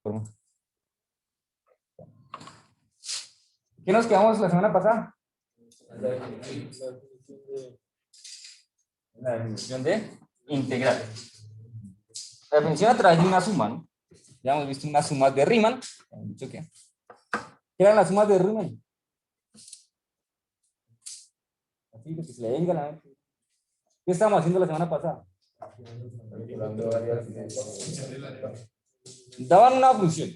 forma. ¿Qué nos quedamos la semana pasada? La definición de integral. La definición a través de una suma, ¿no? Ya hemos visto unas sumas de Riemann. ¿Qué eran las sumas de Riemann? Así, lo que se le venga a la mente. ¿Qué estábamos haciendo la semana pasada? Daban una función.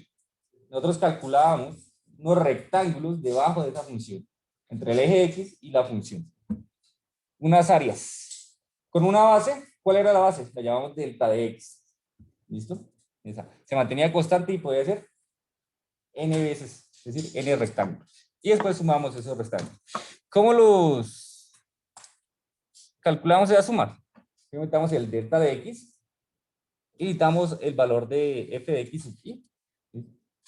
Nosotros calculábamos unos rectángulos debajo de esa función, entre el eje X y la función. Unas áreas. Con una base, ¿cuál era la base? La llamamos delta de X. ¿Listo? Esa. Se mantenía constante y podía ser n veces, es decir, n rectángulos. Y después sumamos esos rectángulos. ¿Cómo los calculamos esa suma? Metamos el delta de X y damos el valor de f de X sub i.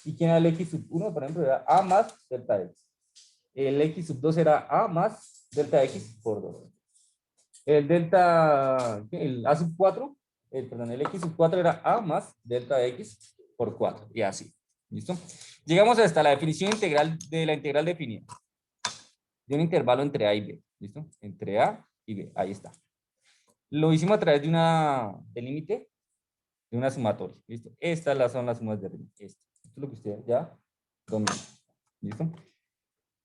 ¿Y quién era el X sub 1? Por ejemplo, era a más delta de X. El X sub 2 era a más delta de X por 2. El A sub 4, el X sub 4 era a más delta de X por 4. Y así. ¿Listo? Llegamos hasta la definición integral de la integral definida. De un intervalo entre A y B. ¿Listo? Entre A y B. Ahí está. Lo hicimos a través de límite de una sumatoria. ¿Listo? Estas son las sumas de Riemann. Esto es lo que usted ya domina. ¿Listo?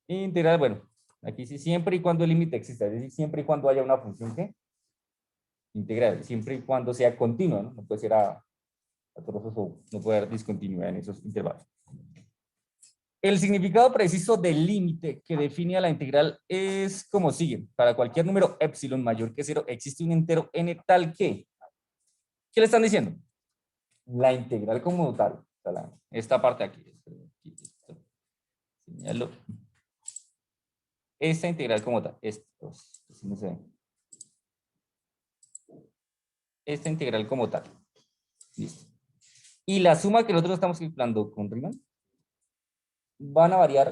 Integral, bueno, aquí sí, siempre y cuando el límite exista, es decir, siempre y cuando haya una función que integral, siempre y cuando sea continua, ¿no? No puede ser a trozos o no puede haber discontinuidad en esos intervalos. El significado preciso del límite que define a la integral es como sigue. Para cualquier número epsilon mayor que 0 existe un entero n tal que. ¿Qué le están diciendo? La integral como tal. Esta parte aquí. Señalo. Esta integral como tal. No sé. Esta integral como tal. Listo. Y la suma que nosotros estamos calculando con Riemann van a variar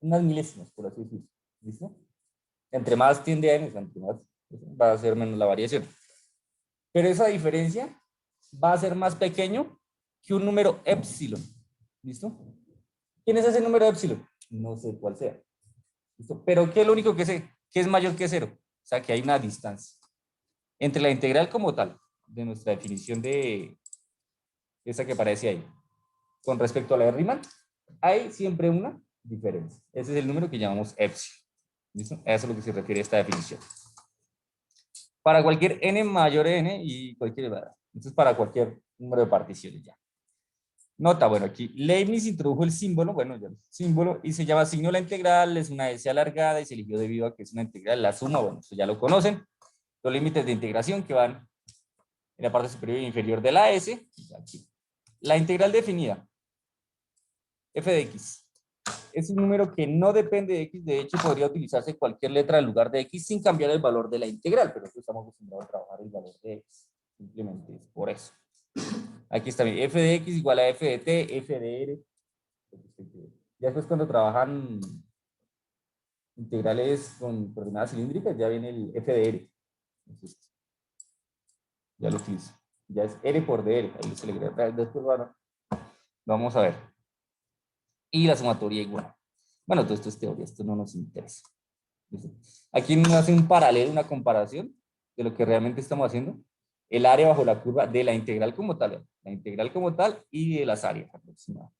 unas milésimas, por así decirlo. ¿Listo? Entre más tiende a n, entre más va a ser menos la variación. Pero esa diferencia va a ser más pequeño que un número epsilon. ¿Listo? ¿Quién es ese número epsilon? No sé cuál sea. ¿Listo? Pero ¿qué es lo único que sé? Que es mayor que 0. O sea, que hay una distancia. Entre la integral como tal, de nuestra definición de esa que aparece ahí, con respecto a la de Riemann, hay siempre una diferencia. Ese es el número que llamamos epsilon. ¿Listo? A eso es lo que se refiere esta definición. Para cualquier n mayor n y cualquier elevada. Entonces, para cualquier número de particiones ya. Nota, bueno, aquí Leibniz introdujo el símbolo, bueno, ya el símbolo, y se llama signo de la integral, es una S alargada y se eligió debido a que es una integral, la suma, bueno, eso ya lo conocen. Los límites de integración que van en la parte superior e inferior de la S. Aquí. La integral definida, f de x, es un número que no depende de x, de hecho podría utilizarse cualquier letra en lugar de x sin cambiar el valor de la integral, pero estamos acostumbrados a trabajar el valor de x, simplemente es por eso. Aquí está bien, f de x igual a f de t, f de r. Ya después cuando trabajan integrales con coordenadas cilíndricas, ya viene el f de r. Entonces, ya lo utilizo. Ya es r por dr. Ahí se le agrega. Después vamos a ver. Y la sumatoria igual. Bueno, todo esto es teoría, esto no nos interesa. Aquí nos hace un paralelo, una comparación de lo que realmente estamos haciendo. El área bajo la curva de la integral como tal. La integral como tal y de las áreas aproximadas.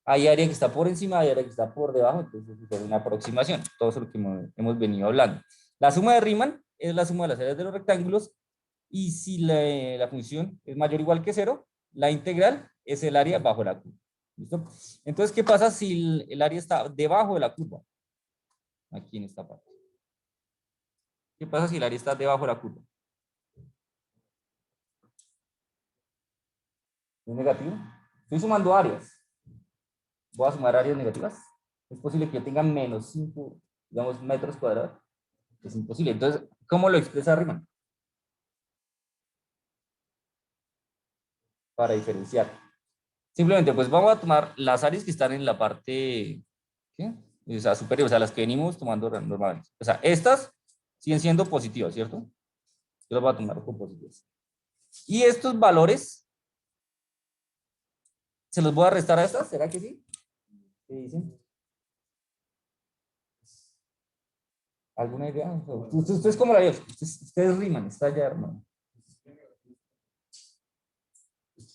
Hay área que está por encima, hay área que está por debajo, entonces es una aproximación. Todo eso es lo que hemos venido hablando. La suma de Riemann es la suma de las áreas de los rectángulos y si la función es mayor o igual que 0, la integral es el área bajo la curva. ¿Listo? Entonces, ¿qué pasa si el área está debajo de la curva? Aquí en esta parte. ¿Qué pasa si el área está debajo de la curva? ¿Es negativo? Estoy sumando áreas. Voy a sumar áreas negativas. Es posible que yo tenga menos 5, digamos, metros cuadrados. Es imposible. Entonces, ¿cómo lo expresa Riemann? Para diferenciar. Simplemente, pues vamos a tomar las áreas que están en la parte, ¿qué? O sea, superior, o sea, las que venimos tomando normalmente. O sea, estas siguen siendo positivas, ¿cierto? Yo las voy a tomar como positivas. Y estos valores ¿Se los voy a restar a estas? ¿Será que sí? ¿Qué dicen? ¿Alguna idea? ¿Ustedes cómo la harían? Ustedes riman, está ya, hermano.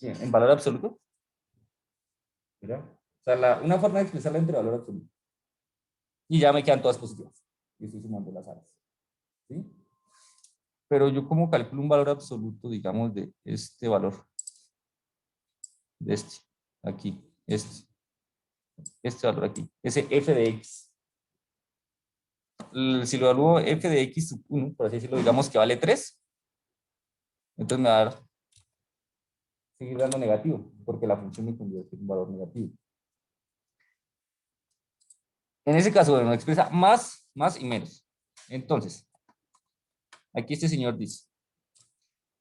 ¿En valor absoluto? Mira. O sea, una forma de expresarla entre valor absoluto. Y ya me quedan todas positivas. Y estoy sumando las áreas. ¿Sí? Pero yo como calculo un valor absoluto, digamos, de este valor. De este. Aquí. Este valor aquí. Ese f de x. Si lo evalúo f de x sub 1, por así decirlo, digamos que vale 3. Entonces me va a dar, seguir dando negativo, porque la función me convierte en un valor negativo. En ese caso, bueno, expresa más y menos. Entonces, aquí este señor dice,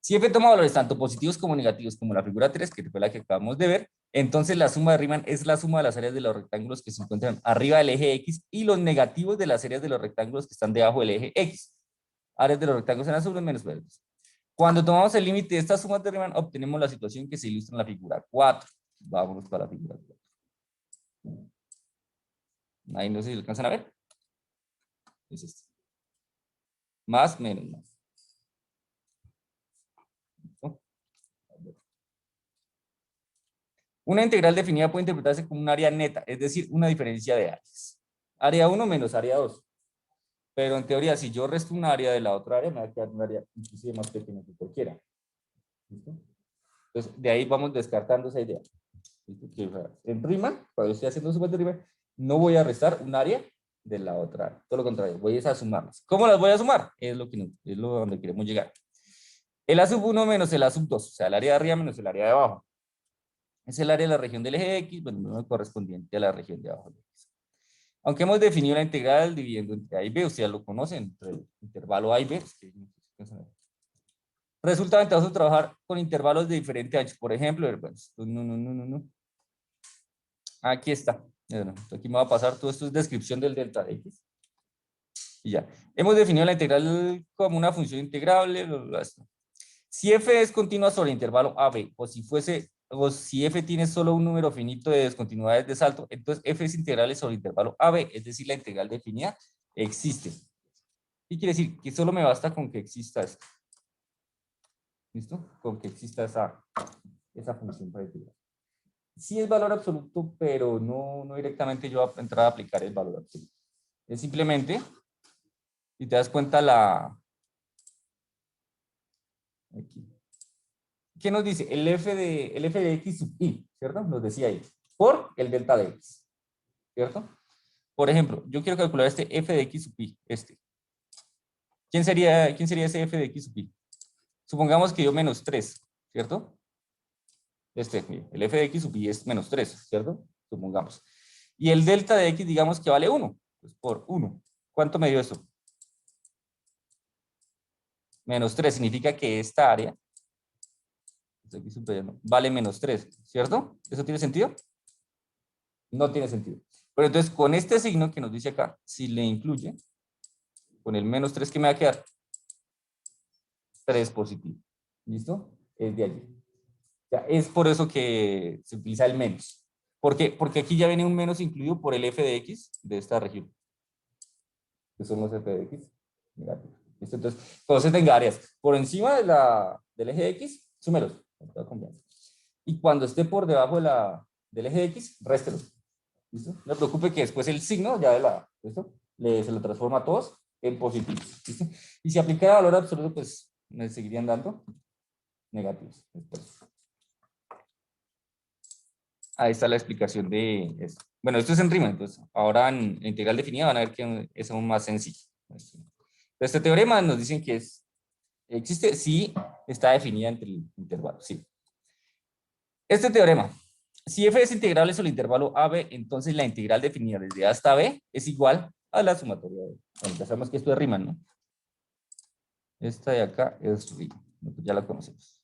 si f toma valores tanto positivos como negativos, como la figura 3, que fue la que acabamos de ver, entonces la suma de Riemann es la suma de las áreas de los rectángulos que se encuentran arriba del eje X y los negativos de las áreas de los rectángulos que están debajo del eje X. Áreas de los rectángulos en azules menos verdes. Cuando tomamos el límite de estas sumas de Riemann, obtenemos la situación que se ilustra en la figura 4. Vámonos para la figura 4. Ahí no sé si lo alcanzan a ver. Es este. Más, menos, más. ¿No? Una integral definida puede interpretarse como un área neta, es decir, una diferencia de áreas. Área 1 menos área 2. Pero en teoría, si yo resto un área de la otra área, me va a quedar un área inclusive más pequeña que cualquiera. ¿Listo? Entonces, de ahí vamos descartando esa idea. ¿Listo? Que, o sea, en Riemann, cuando estoy haciendo sumas de Riemann, no voy a restar un área de la otra área. Todo lo contrario, voy a sumarlas. ¿Cómo las voy a sumar? Es lo que es lo donde queremos llegar. El A sub 1 menos el A sub 2, o sea, el área de arriba menos el área de abajo. Es el área de la región del eje X, bueno, correspondiente a la región de abajo del X. Aunque hemos definido la integral dividiendo entre A y B, ustedes ya lo conocen, entre el intervalo A y B. Resulta ventajoso trabajar con intervalos de diferente ancho. Por ejemplo, no. Aquí está. Bueno, aquí me va a pasar todo esto, es descripción del delta de X. Y ya. Hemos definido la integral como una función integrable. Si f es continua sobre el intervalo AB, o si f tiene solo un número finito de descontinuidades de salto, entonces f es integral sobre el intervalo AB, es decir, la integral definida existe. ¿Qué quiere decir? Que solo me basta con que exista esto. ¿Listo? Con que exista esa función para integrar. Sí es valor absoluto, pero no directamente yo voy a entrar a aplicar el valor absoluto. Es simplemente, si te das cuenta aquí. ¿Qué nos dice? El f de x sub i, ¿cierto? Nos decía ahí. Por el delta de x, ¿cierto? Por ejemplo, yo quiero calcular este f de x sub i, este. ¿Quién sería ese f de x sub i? Supongamos que yo menos 3, ¿cierto? El f de x sub i es menos 3, ¿cierto? Supongamos. Y el delta de x, digamos que vale 1, pues por 1. ¿Cuánto me dio eso? Menos 3 significa que esta área vale menos 3, ¿cierto? ¿Eso tiene sentido? No tiene sentido. Pero entonces, con este signo que nos dice acá, si le incluye, con el menos 3 que me va a quedar, 3 positivo. ¿Listo? Es de allí. Ya, es por eso que se utiliza el menos. ¿Por qué? Porque aquí ya viene un menos incluido por el f de x de esta región. Que son los f de x negativos. ¿Listo? Entonces, cuando se tenga áreas por encima del eje x, súmelos. Y cuando esté por debajo del eje x, réstelos. ¿Listo? No se preocupe que después el signo ya ¿listo? Se lo transforma a todos en positivo. ¿Listo? Y si aplicara valor absoluto, pues me seguirían dando negativos. Después. Ahí está la explicación de esto. Bueno, esto es en Riemann, entonces ahora en integral definida van a ver que es aún más sencillo. Este teorema nos dicen que existe si está definida entre el intervalo. Sí. Este teorema, si f es integrable sobre el intervalo AB, entonces la integral definida desde A hasta B es igual a la sumatoria de. Bueno, ya sabemos que esto es Riemann, ¿no? Esta de acá es Riemann, ya la conocemos.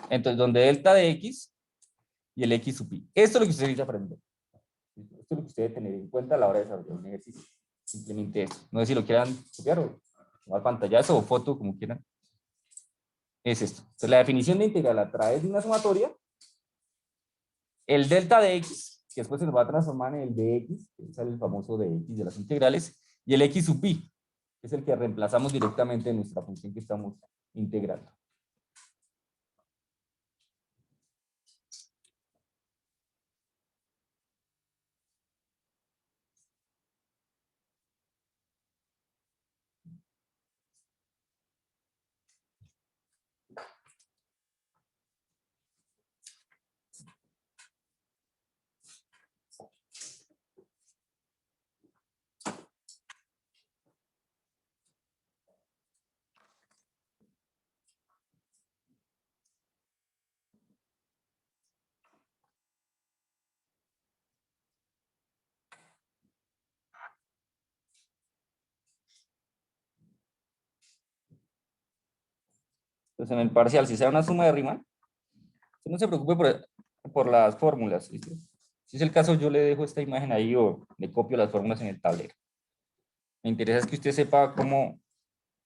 Entonces, donde delta de x y el x sub i. Esto es lo que usted dice aprender. Esto es lo que usted debe tener en cuenta a la hora de desarrollar un ejercicio. Simplemente eso. No sé si lo quieran copiar o tomar pantallazo o foto, como quieran. Es esto. Entonces, la definición de integral a través de una sumatoria el delta de x, que después se nos va a transformar en el dx, que es el famoso dx de las integrales, y el x sub i, que es el que reemplazamos directamente en nuestra función que estamos integrando. Entonces, en el parcial, si sea una suma de Riemann, usted no se preocupe por las fórmulas. ¿Sí? Si es el caso, yo le dejo esta imagen ahí o le copio las fórmulas en el tablero. Me interesa es que usted sepa cómo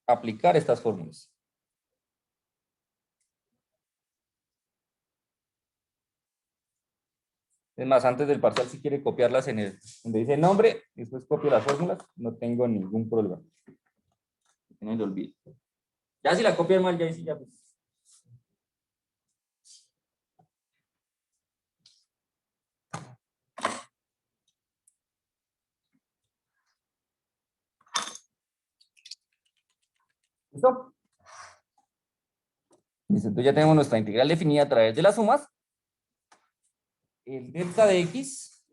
aplicar estas fórmulas. Es más, antes del parcial, si quiere copiarlas en el, donde dice nombre, y después copio las fórmulas, no tengo ningún problema. No me lo olvide. Ya si la copian mal, ya sí, ya pues. ¿Listo? Listo, entonces ya tenemos nuestra integral definida a través de las sumas. El delta de x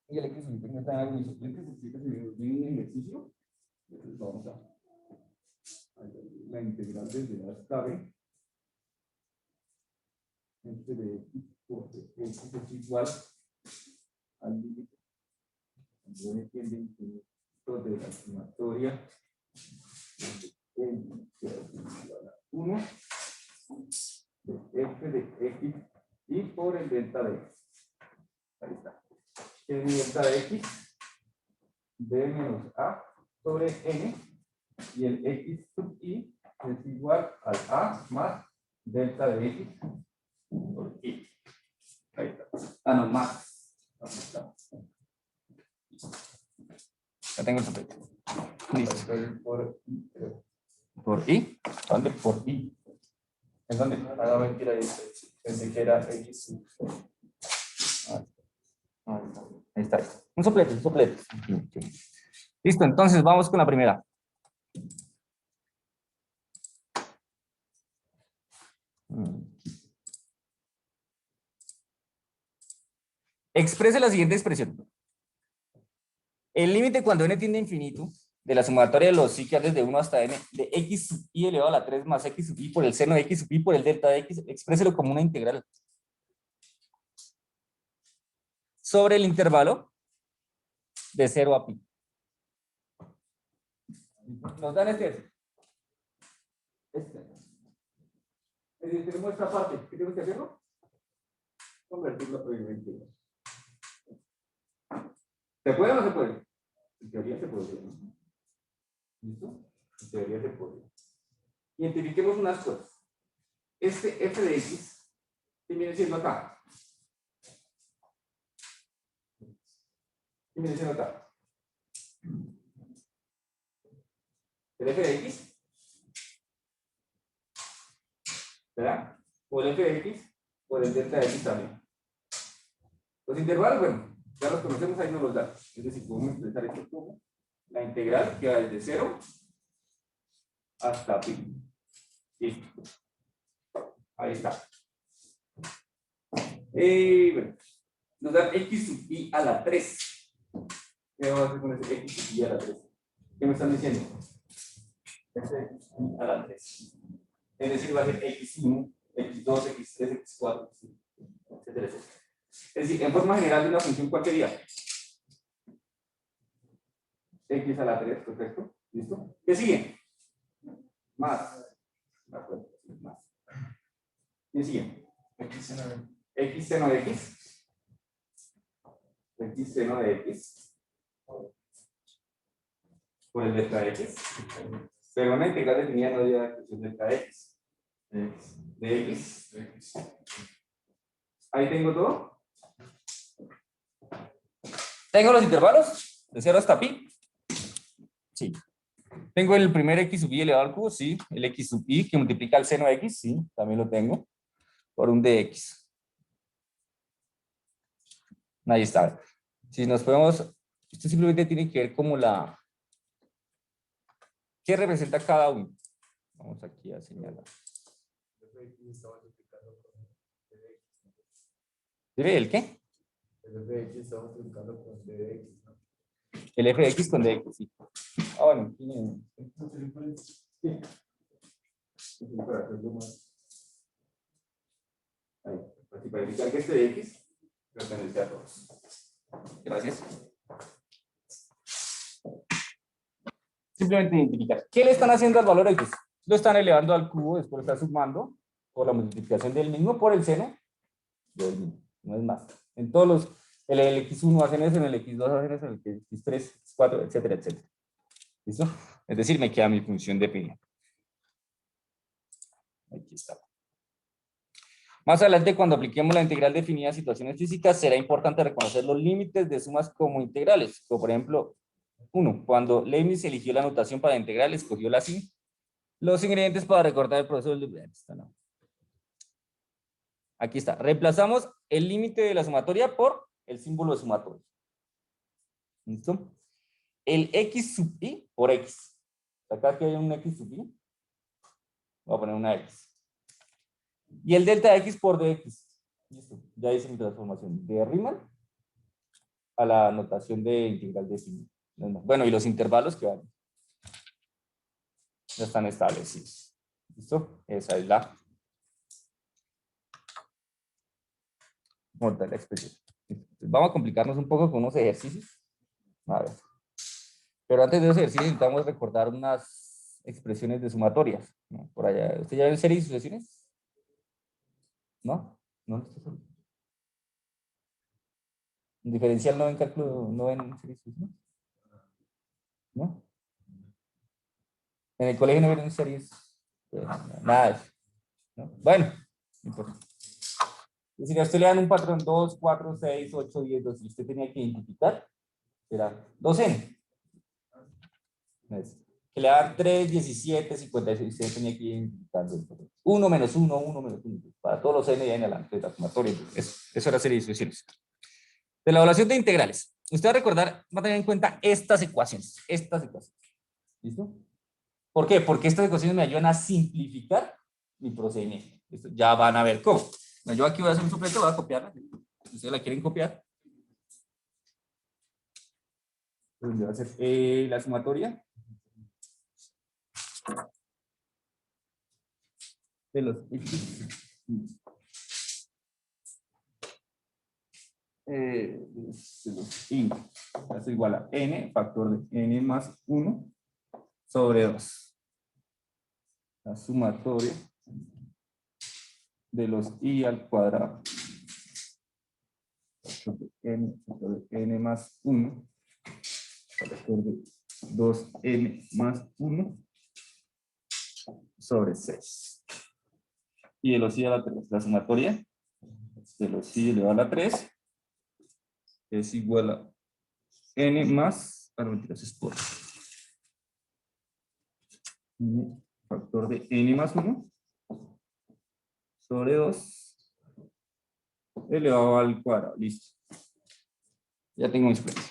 y el x no están algo insuficiente, se un ejercicio. Entonces vamos a la integral desde A hasta B. Este de x por x es igual al límite. Cuando entienden que esto de la sumatoria de 1 de f de x y por el delta de x. Ahí está. Es mi delta de x, b menos a sobre n, y el x sub i es igual al a más delta de x por i. Ahí está. Ah, no, más. Ahí está. Ya tengo el sujeto. Listo. ¿Por i? ¿Dónde? Por i. ¿En dónde? Ah, no, mentira. Pensé que era x sub. Ahí está. Un soplete, un soplete. Listo, entonces vamos con la primera. Exprese la siguiente expresión. El límite cuando n tiende a infinito de la sumatoria de los psi que desde 1 hasta n de x sub i elevado a la 3 más x sub i por el seno de x sub i por el delta de x, expréselo como una integral sobre el intervalo de 0 a pi. Nos dan este. Tenemos esta parte. ¿Qué tenemos que hacerlo? Convertirlo a integral. ¿Se puede o no se puede? En teoría se puede. ¿Listo? En teoría se puede. Identifiquemos unas cosas. Este f de x, ¿qué viene siendo acá? ¿Qué viene siendo acá? ¿El f de x? ¿Verdad? O el f de x, o el delta de x también. Los intervalos, bueno, ya los conocemos, ahí nos los da. Es decir, podemos expresar esto como la integral que va desde 0 hasta pi. Listo. Ahí está. Bueno, nos da x sub i a la 3. ¿Qué vamos a hacer con ese x sub i a la 3? ¿Qué me están diciendo? X a la 3. Es decir, va a ser x1, x2, x3, x4, etcétera, etcétera. Es decir, en forma general de una función, ¿cuál sería? X a la 3, perfecto. ¿Listo? ¿Qué sigue? Más. De acuerdo, más. ¿Qué sigue? X seno de x. X seno de x. Por el delta de x. Pero una integral definida no lleva la expresión delta de x. De x. Ahí tengo todo. Tengo los intervalos de 0 hasta pi. Sí. Tengo el primer x sub i elevado al cubo, sí. El x sub i que multiplica el seno de x, sí, también lo tengo. Por un dx. Ahí está. Si nos podemos, esto simplemente tiene que ver como la, ¿qué representa cada uno? Vamos aquí a señalar. ¿Debe el qué? El f de x estamos multiplicando con d de x, ¿no? El f de x con dx, sí. Ah, bueno. Sí. Ahí, así para indicar que este de x pertenece a todos. Gracias. Simplemente identificar. ¿Qué le están haciendo al valor x? Lo están elevando al cubo, después lo está sumando por la multiplicación del mismo por el seno del mismo. No es más. En todos los, el x1 hacen eso, en el x2 hacen eso, en el x3, x4, etcétera, etcétera. ¿Listo? Es decir, me queda mi función definida. Aquí está. Más adelante, cuando apliquemos la integral definida a situaciones físicas, será importante reconocer los límites de sumas como integrales. Como por ejemplo, 1. Cuando Leibniz eligió la notación para integral, escogió la sin los ingredientes para recortar el proceso de... Aquí está. Reemplazamos el límite de la sumatoria por el símbolo de sumatoria. ¿Listo? El x sub i por x. Acá que hay un x sub i. Voy a poner una x. Y el delta x por dx. Listo. Ya hice mi transformación de Riemann a la notación de integral definida. Bueno, y los intervalos que van. Ya están establecidos. ¿Listo? Esa es la mortal expresión. Vamos a complicarnos un poco con unos ejercicios. A ver. Pero antes de los ejercicios necesitamos recordar unas expresiones de sumatorias, ¿no? Por allá. ¿Usted ya ve series y sucesiones? ¿No? No, no está solo. ¿Un diferencial no ven cálculo, no ven series y sucesiones? ¿No? En el colegio no ven series. Nada de eso, ¿no? Bueno, no importa. Y si a usted le dan un patrón 2, 4, 6, 8, 10, 12, y usted tenía que identificar, era 2n. Que le dan 3, 17, 56, usted tenía que identificar 1 menos 1, 1 menos 1. Para todos los n y en adelante de la sumatoria. Eso era serie de sucesiones. De la evaluación de integrales. Usted va a recordar, va a tener en cuenta estas ecuaciones. Estas ecuaciones. ¿Listo? ¿Por qué? Porque estas ecuaciones me ayudan a simplificar mi procedimiento. ¿Listo? Ya van a ver cómo. Yo aquí voy a hacer un suplente, voy a copiarla. Si ustedes la quieren copiar. Entonces, voy a hacer la sumatoria de los x. De los y. Eso es igual a n, factor de n más 1 sobre 2. La sumatoria de los i al cuadrado. Factor de n más 1. Factor de 2n más 1 sobre 6. Y de los i a la 3. La sumatoria de los i elevado a la 3 es igual a n más, es por factor de n más 1 sobre 2 elevado al cuadrado. Listo. Ya tengo mi expresión.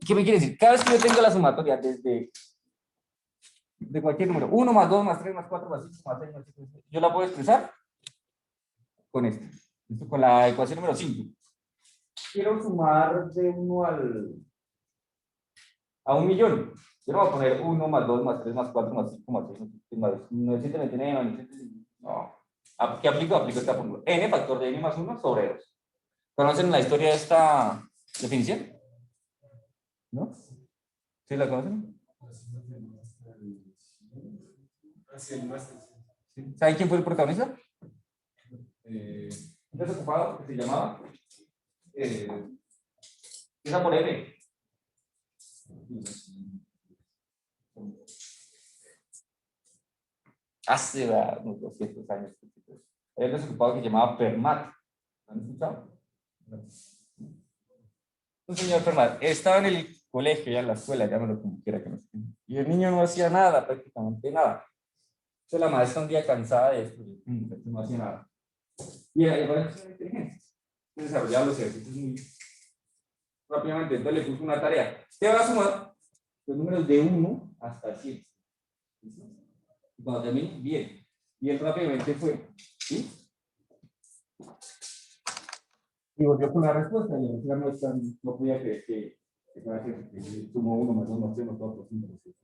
¿Qué me quiere decir? Cada vez que yo tengo la sumatoria desde de cualquier número, 1 más 2 más 3 más 4 más 5 más 6 más 7, yo la puedo expresar con esto. Esto con la ecuación número 5. Quiero sumar de 1 a 1.000.000. Yo no voy a poner 1 más 2 más 3 más 4 más 5 más 6 más 999. No. ¿Qué aplico? Aplico esta fórmula. N factor de n más 1 sobre 2. ¿Conocen la historia de esta definición? ¿No? ¿Sí la conocen? ¿Saben quién fue el protagonista? Un desocupado que se llamaba empieza por N. Hace unos 200 años. Hay un desocupado que se llamaba Fermat. ¿Han escuchado? Un señor Fermat estaba en el colegio, ya en la escuela, llámalo como quiera que no sé. Y el niño no hacía nada, prácticamente nada. Entonces la maestra un día cansada de esto, no hacía nada. Y ahí va a inteligencia. Desarrollaba los ejercicios muy rápidamente. Entonces le puso una tarea. Te va a sumar los números de 1 hasta 100. Y cuando termine, bien. Y él rápidamente fue. ¿Sí? Y volvió con la respuesta. Y la muestra no podía creer que sumó 1 más 2 más 3 más 4 más 5 más 6.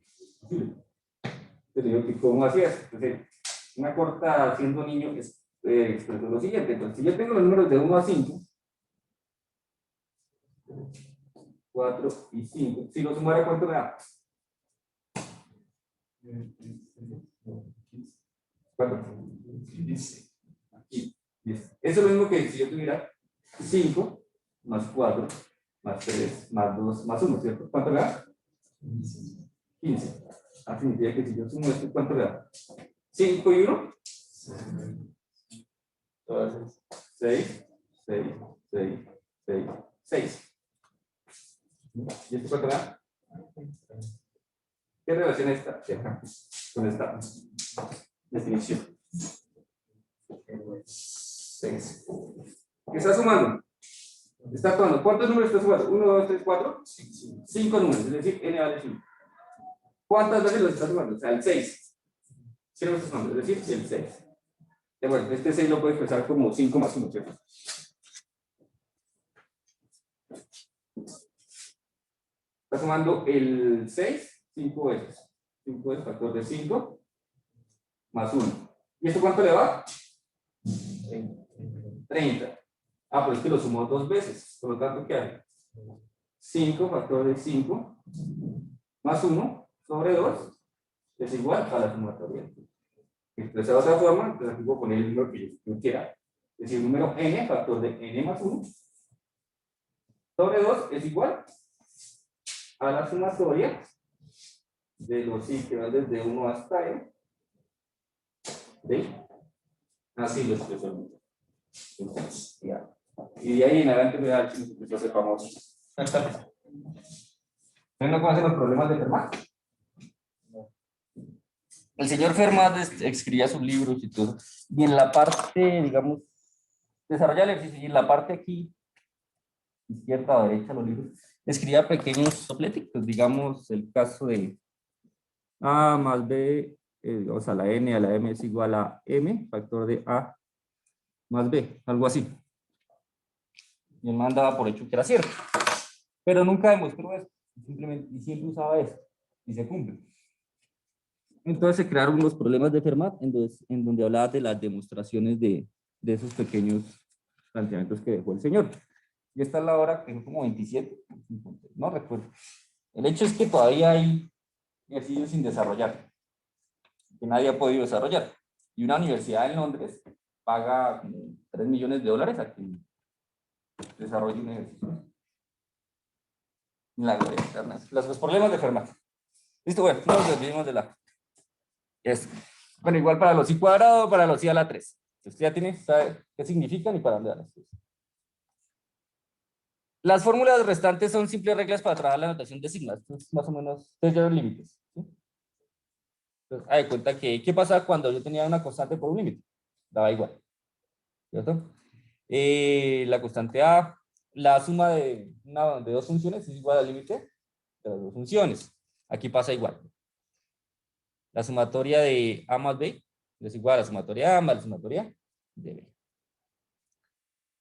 Entonces le digo que cómo hacías. Entonces, una corta siendo niño expresó lo siguiente. Entonces, si yo tengo los números de 1 a 5, 4 y 5, si lo sumara, ¿cuánto me da? 4. 10. Aquí. 10. Eso es lo mismo que si yo tuviera 5 más 4 más 3 más 2 más 1, ¿cierto? ¿Cuánto me da? 15. Así significa que si yo sumo esto, ¿cuánto me da? 5 y 1. 6, 6, 6, 6, 6. ¿Y esto cuánto me da? ¿Qué relación está con esta definición? 6. ¿Qué está sumando? Está tomando. ¿Cuántos números está sumando? 1, 2, 3, 4. 5 números, es decir, n vale 5. ¿Cuántas veces los está sumando? O sea, el 6. ¿Sí lo está sumando? Es decir, el 6. Bueno, este 6 lo puedes pensar como 5 más 1, ¿cierto? Está sumando el 6 5 veces. 5 es factor de 5 más 1. ¿Y esto cuánto le va? 30. Ah, pero es que lo sumó 2 veces. Por lo tanto, ¿qué hay? 5 factor de 5 más 1 sobre 2 es igual a la sumatoria. Expresado de otra forma, entonces aquí puedo poner el número que yo quiera. Es decir, el número n, factor de n más 1, sobre 2 es igual a la sumatoria de los i que van desde 1 hasta n. ¿Sí? Así lo expresó. Entonces, ya. Y de ahí en adelante me da el chino que se famoso. ¿Ustedes no conocen los problemas de Fermat? El señor Fermat escribía sus libros y todo. Y en la parte, digamos, desarrolla el ejercicio. Y en la parte aquí, izquierda o derecha, los libros, escribía pequeños sopléticos. Digamos, el caso de A más B, o sea, la N a la M es igual a M, factor de A más B, algo así. Y él mandaba por hecho que era cierto. Pero nunca demostró eso. Simplemente, y siempre usaba eso. Y se cumple. Entonces se crearon unos problemas de Fermat en donde hablaba de las demostraciones de esos pequeños planteamientos que dejó el señor. Y esta es la hora, que es como 27, no recuerdo. El hecho es que todavía hay ejercicios sin desarrollar, que nadie ha podido desarrollar. Y una universidad en Londres paga como $3 millones a que desarrolle un ejercicio. La gloria eterna. Los problemas de Fermat. Listo, bueno, no nos olvidemos de la... Eso. Bueno, igual para los i cuadrado, para los i a la 3. Usted ya tiene, sabe qué significan y para dónde van. Las fórmulas restantes son simples reglas para trabajar la notación de sigmas. Entonces, más o menos, ustedes ya los límites. ¿Sí? Entonces, hay cuenta que, ¿qué pasa cuando yo tenía una constante por un límite? Daba igual. ¿Cierto? La constante A, la suma de dos funciones es igual al límite de las dos funciones. Aquí pasa igual. La sumatoria de A más B es igual a la sumatoria de A más la sumatoria de B.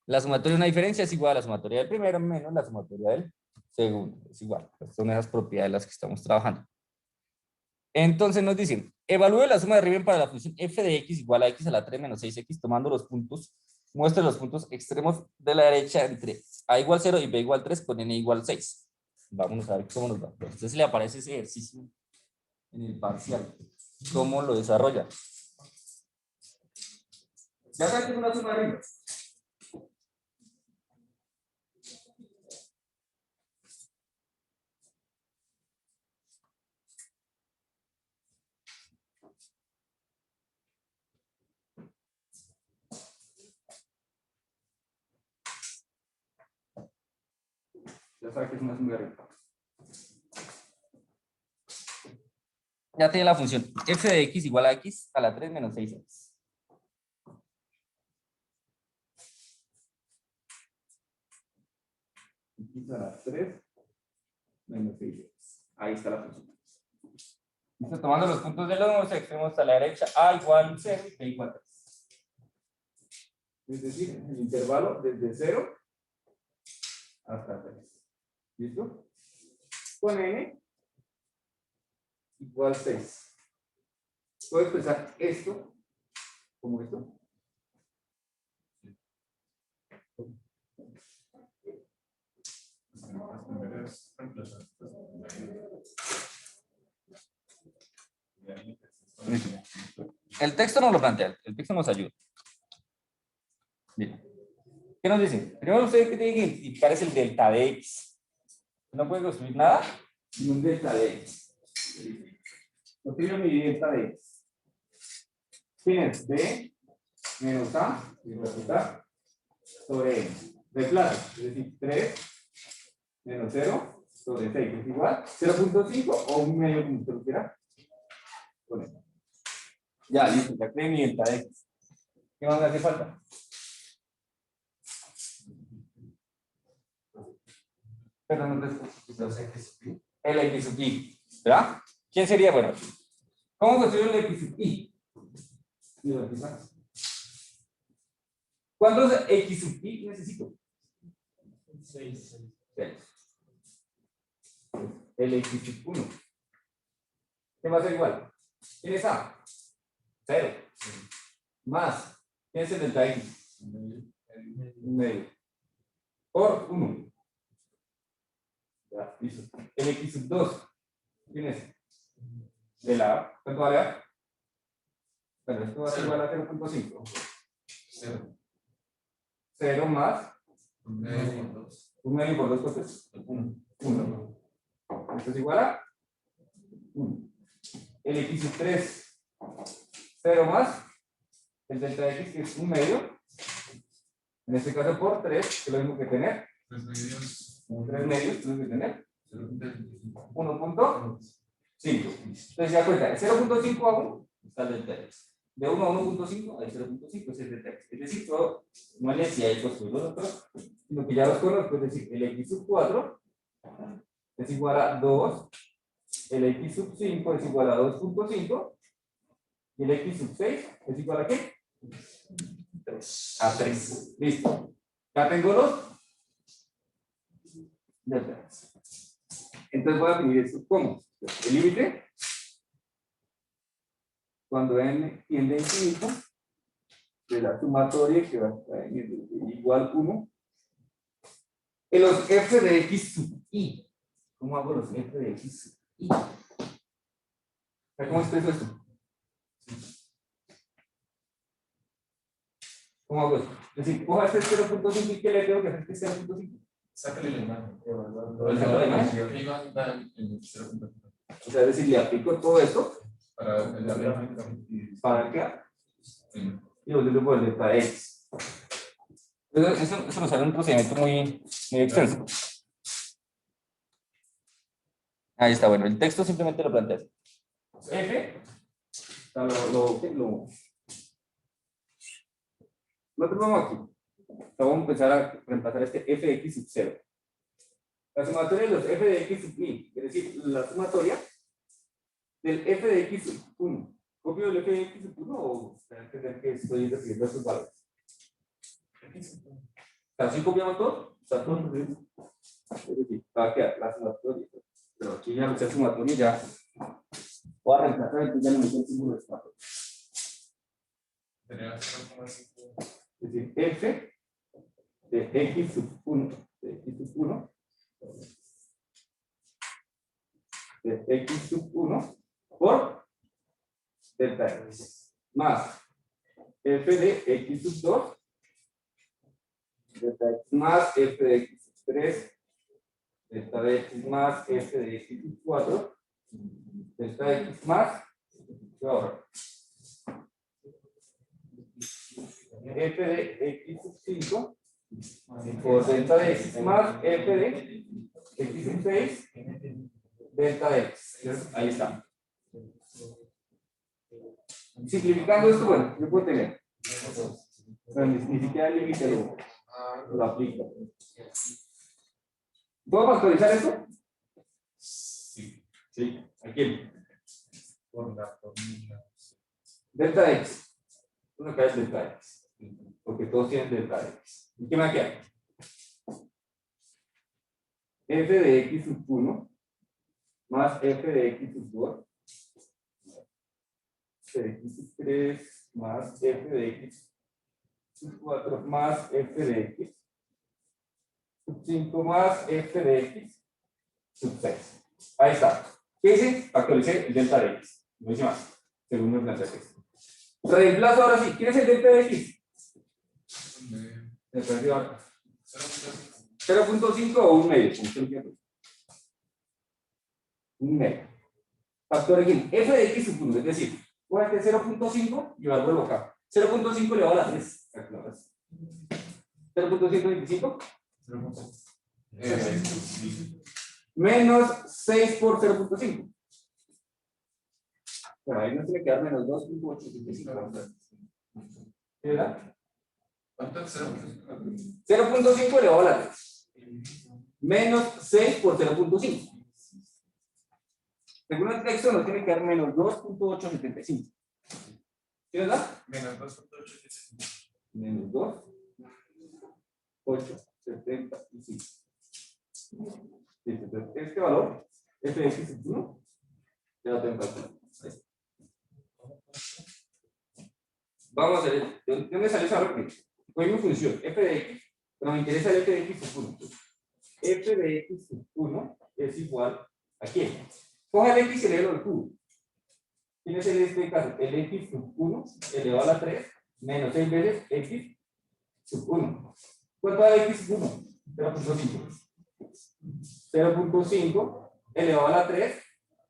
La sumatoria de una diferencia es igual a la sumatoria del primero menos la sumatoria del segundo. Es igual. Estas son esas propiedades de las que estamos trabajando. Entonces nos dicen, evalúe la suma de Riemann para la función f de x igual a x a la 3 menos 6x tomando los puntos, muestre los puntos extremos de la derecha entre a igual 0 y b igual 3 con n igual 6. Vamos a ver cómo nos va. A usted se le aparece ese ejercicio en el parcial. ¿Cómo lo desarrolla? Ya saben que es una suma de Riemann. Ya sabe que es una suma recta. Ya tiene la función f de x igual a x a la 3 menos 6x. X a la 3 menos 6x. Ahí está la función. Listo, tomando los puntos de los extremos a la derecha, a igual 0 y b igual 3. Es decir, el intervalo desde 0 hasta 3. ¿Listo? Con n igual 6. Puedo expresar esto como esto. El texto no lo plantea, el texto nos ayuda. Bien. ¿Qué nos dice? Primero usted que tiene que identificar es el delta de x. No puede construir nada sin un delta de x. No tiene mi delta de x. Tienes b menos a y resulta sobre n. Reemplaza, es decir, 3 menos 0 sobre 6 es igual 0.5 o un medio como usted lo quiera. Bueno. Ya, listo, ya creé mi delta de x. ¿Qué más me hace falta? Perdón, no te el x sub i, ¿verdad? ¿Quién sería? Bueno, ¿cómo construyo el x sub i? ¿Cuántos x sub i necesito? 6. El x sub 1. ¿Qué va a ser igual? ¿Quién es a? 0. Más. ¿Quién es el delta x? 1,5. Por 1. Ya, listo. El x sub 2. ¿Quién es? El a. ¿Cuánto vale a? Bueno, esto va a ser igual a 0.5. 0. 0 más 1,5 por 2. 1,5 por 2, ¿cuánto es? 1. Esto es igual a 1. El x sub 3. 0 más el delta de x, que es 1,5. En este caso por 3, que es lo mismo que tener. 3 medios. 3 medios, tengo que tener 1.5. Entonces ya cuenta, de 0.5 a 1 está el delta de x. De 1 a 1.5 hay 0.5, es el delta de x. Es decir, no hay necesidad de construir los otros, sino que ya los conozco, es decir, el x sub 4 es igual a 2, el x sub 5 es igual a 2.5 y el x sub 6 es igual a ¿qué? 3. A 3. Listo. Ya tengo los deltas. Entonces voy a definir esto como el límite cuando n tiende a infinito de la sumatoria que va a estar igual 1 en los f de x sub i. ¿Cómo hago los f de x sub i? ¿Cómo expreso esto? ¿Cómo hago esto? Es decir, coja este 0.5 y ¿qué le tengo que hacer este 0.5? Sácale la imagen. O sea, es decir, le aplico todo esto para qué y lo tengo por el delta x. Eso nos sale un procedimiento muy extenso. Ahí está, bueno, el texto simplemente lo plantea así. F, lo tenemos aquí. Vamos a empezar a reemplazar este f de x sub 0. La sumatoria de los f de x sub i, es decir, la sumatoria del f de x sub 1. ¿Copio el f de x sub 1 o entender que estoy refiriendo a sus valores? ¿Así copiamos todo? O sea, todo. Es decir, va a quedar la sumatoria. Pero aquí ya no sé sumatoria, ya voy a reemplazar, entonces ya no me queda el símbolo de sumatoria. Es decir, f de x sub 1, de x sub 1, de x sub 1 por delta x más f de x sub 2 delta x más f de x sub 3 delta de x más f de x sub 4 delta de x más ahora f de x sub 5 por delta de x más f de X sub 6, delta de X. Entonces, ahí está. Simplificando esto, bueno, yo puedo tener. Pero ni siquiera el límite lo aplica. ¿Puedo factorizar esto? Sí. Sí. Aquí. Por la fórmula. Delta de X. Uno acá es delta de X. Porque todos tienen delta de X. ¿Y qué me queda? F de X sub 1 más F de X sub 2. F de X sub 3 más F de X sub 4 más F de X sub 5 más F de X sub 6. Ahí está. ¿Qué hice? Factoricé el delta de X. No hice más. Según me plantea texto. Reemplazo ahora sí. ¿Quién es el delta de X? Me perdió ahora. 0.5 o un medio, como usted quiera. Un medio. Factor aquí. F de X sub 1, es decir, voy a hacer 0.5 y llevarlo acá. 0.5 elevado a la 3. 0.125 menos 6 por 0.5. Bueno, ahí no se le queda menos 2.875. ¿Verdad? ¿Cuánto es 0.5 elevado a la 3. Menos 6 por 0.5. Según el texto nos tiene que dar menos 2.875. ¿Sí, verdad? Menos 2.875. Menos 2.875. Entonces, este valor, f de x sub 1, ya lo tengo calculado. Vamos a hacer, ¿de dónde sale esa valor? Voy a mi función, f de x, pero me interesa el f de x sub 1. F de x sub 1 es igual a quién. Coja el x y elevado al cubo. ¿Quién es en este caso? El x sub 1 elevado a la 3 menos 6 veces x sub 1. ¿Cuánto da x sub 1? 0.5. 0.5 elevado a la 3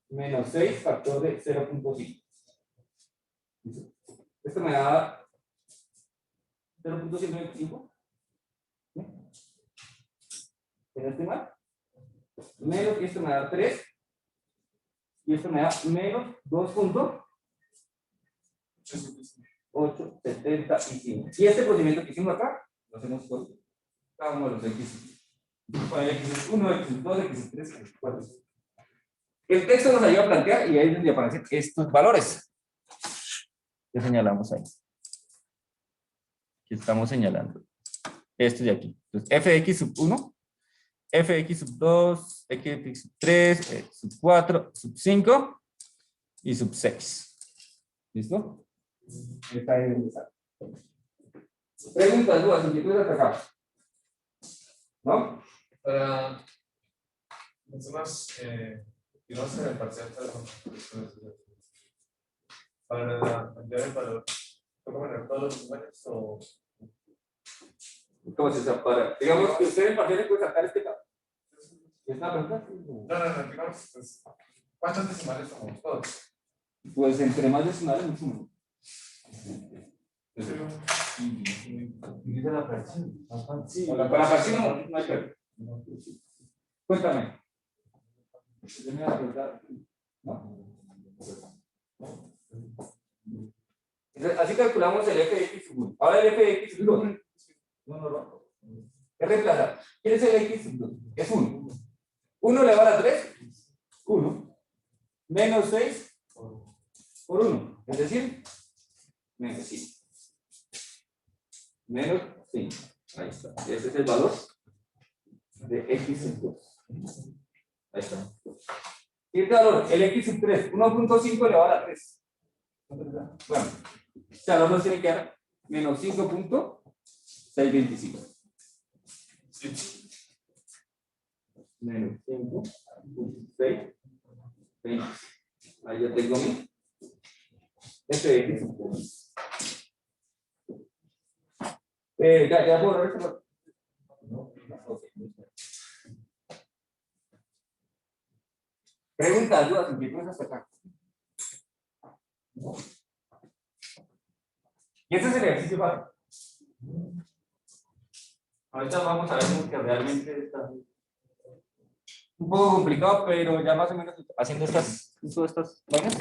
menos 6 factor de 0.5. Esto me da 0.125. ¿En este mal? Menos, y esto me da 3. Y esto me da menos 2.875. Y este procedimiento que hicimos acá, lo hacemos con cada uno de los x. Con el x1, x2, x3, x4. El texto nos ayuda a plantear y ahí es donde aparecen estos valores. ¿Qué señalamos ahí? Que estamos señalando. Esto de aquí. Entonces, f de x sub 1, f de x sub 2, x de x sub 3, sub 4, sub 5 y sub 6. ¿Listo? Está ahí donde está. Preguntas, dudas, inquietudes hasta acá. ¿No? Para personas que no hacen el parcial, para cambiar el valor, ¿puedo poner todos los números o...? ¿Cómo se separa? Digamos que usted en parcial puede sacar este caso. ¿Esta pregunta? No, digamos, pues, ¿cuántos decimales somos todos? Pues entre más decimales, mucho menos. Dice la fracción. Sí, con la fracción no hay que. Cuéntame. Yo me voy a preguntar. No. Así calculamos el f de x sub 1. Ahora el f de x sub 2. No. Es reemplazar. ¿Quién es el x sub 2? Es 1. 1 elevado a la 3, 1. Menos 6 por 1. Es decir, menos 5. Menos 5. Ahí está. Ese es el valor de x sub 2. Ahí está. Siguiente valor, el x sub 3. 1.5 elevado a la 3. Bueno, este valor nos tiene que dar menos 5.625. Sí. Menos 5.625. Ahí yo tengo mi f de x sub 2. Ya puedo ver esto. No. Okay. Preguntas, dudas, inquietudes hasta acá. Y ese es el ejercicio para. Ahorita vamos a ver lo que realmente está. Un poco complicado, pero ya más o menos haciendo todas estas vainas,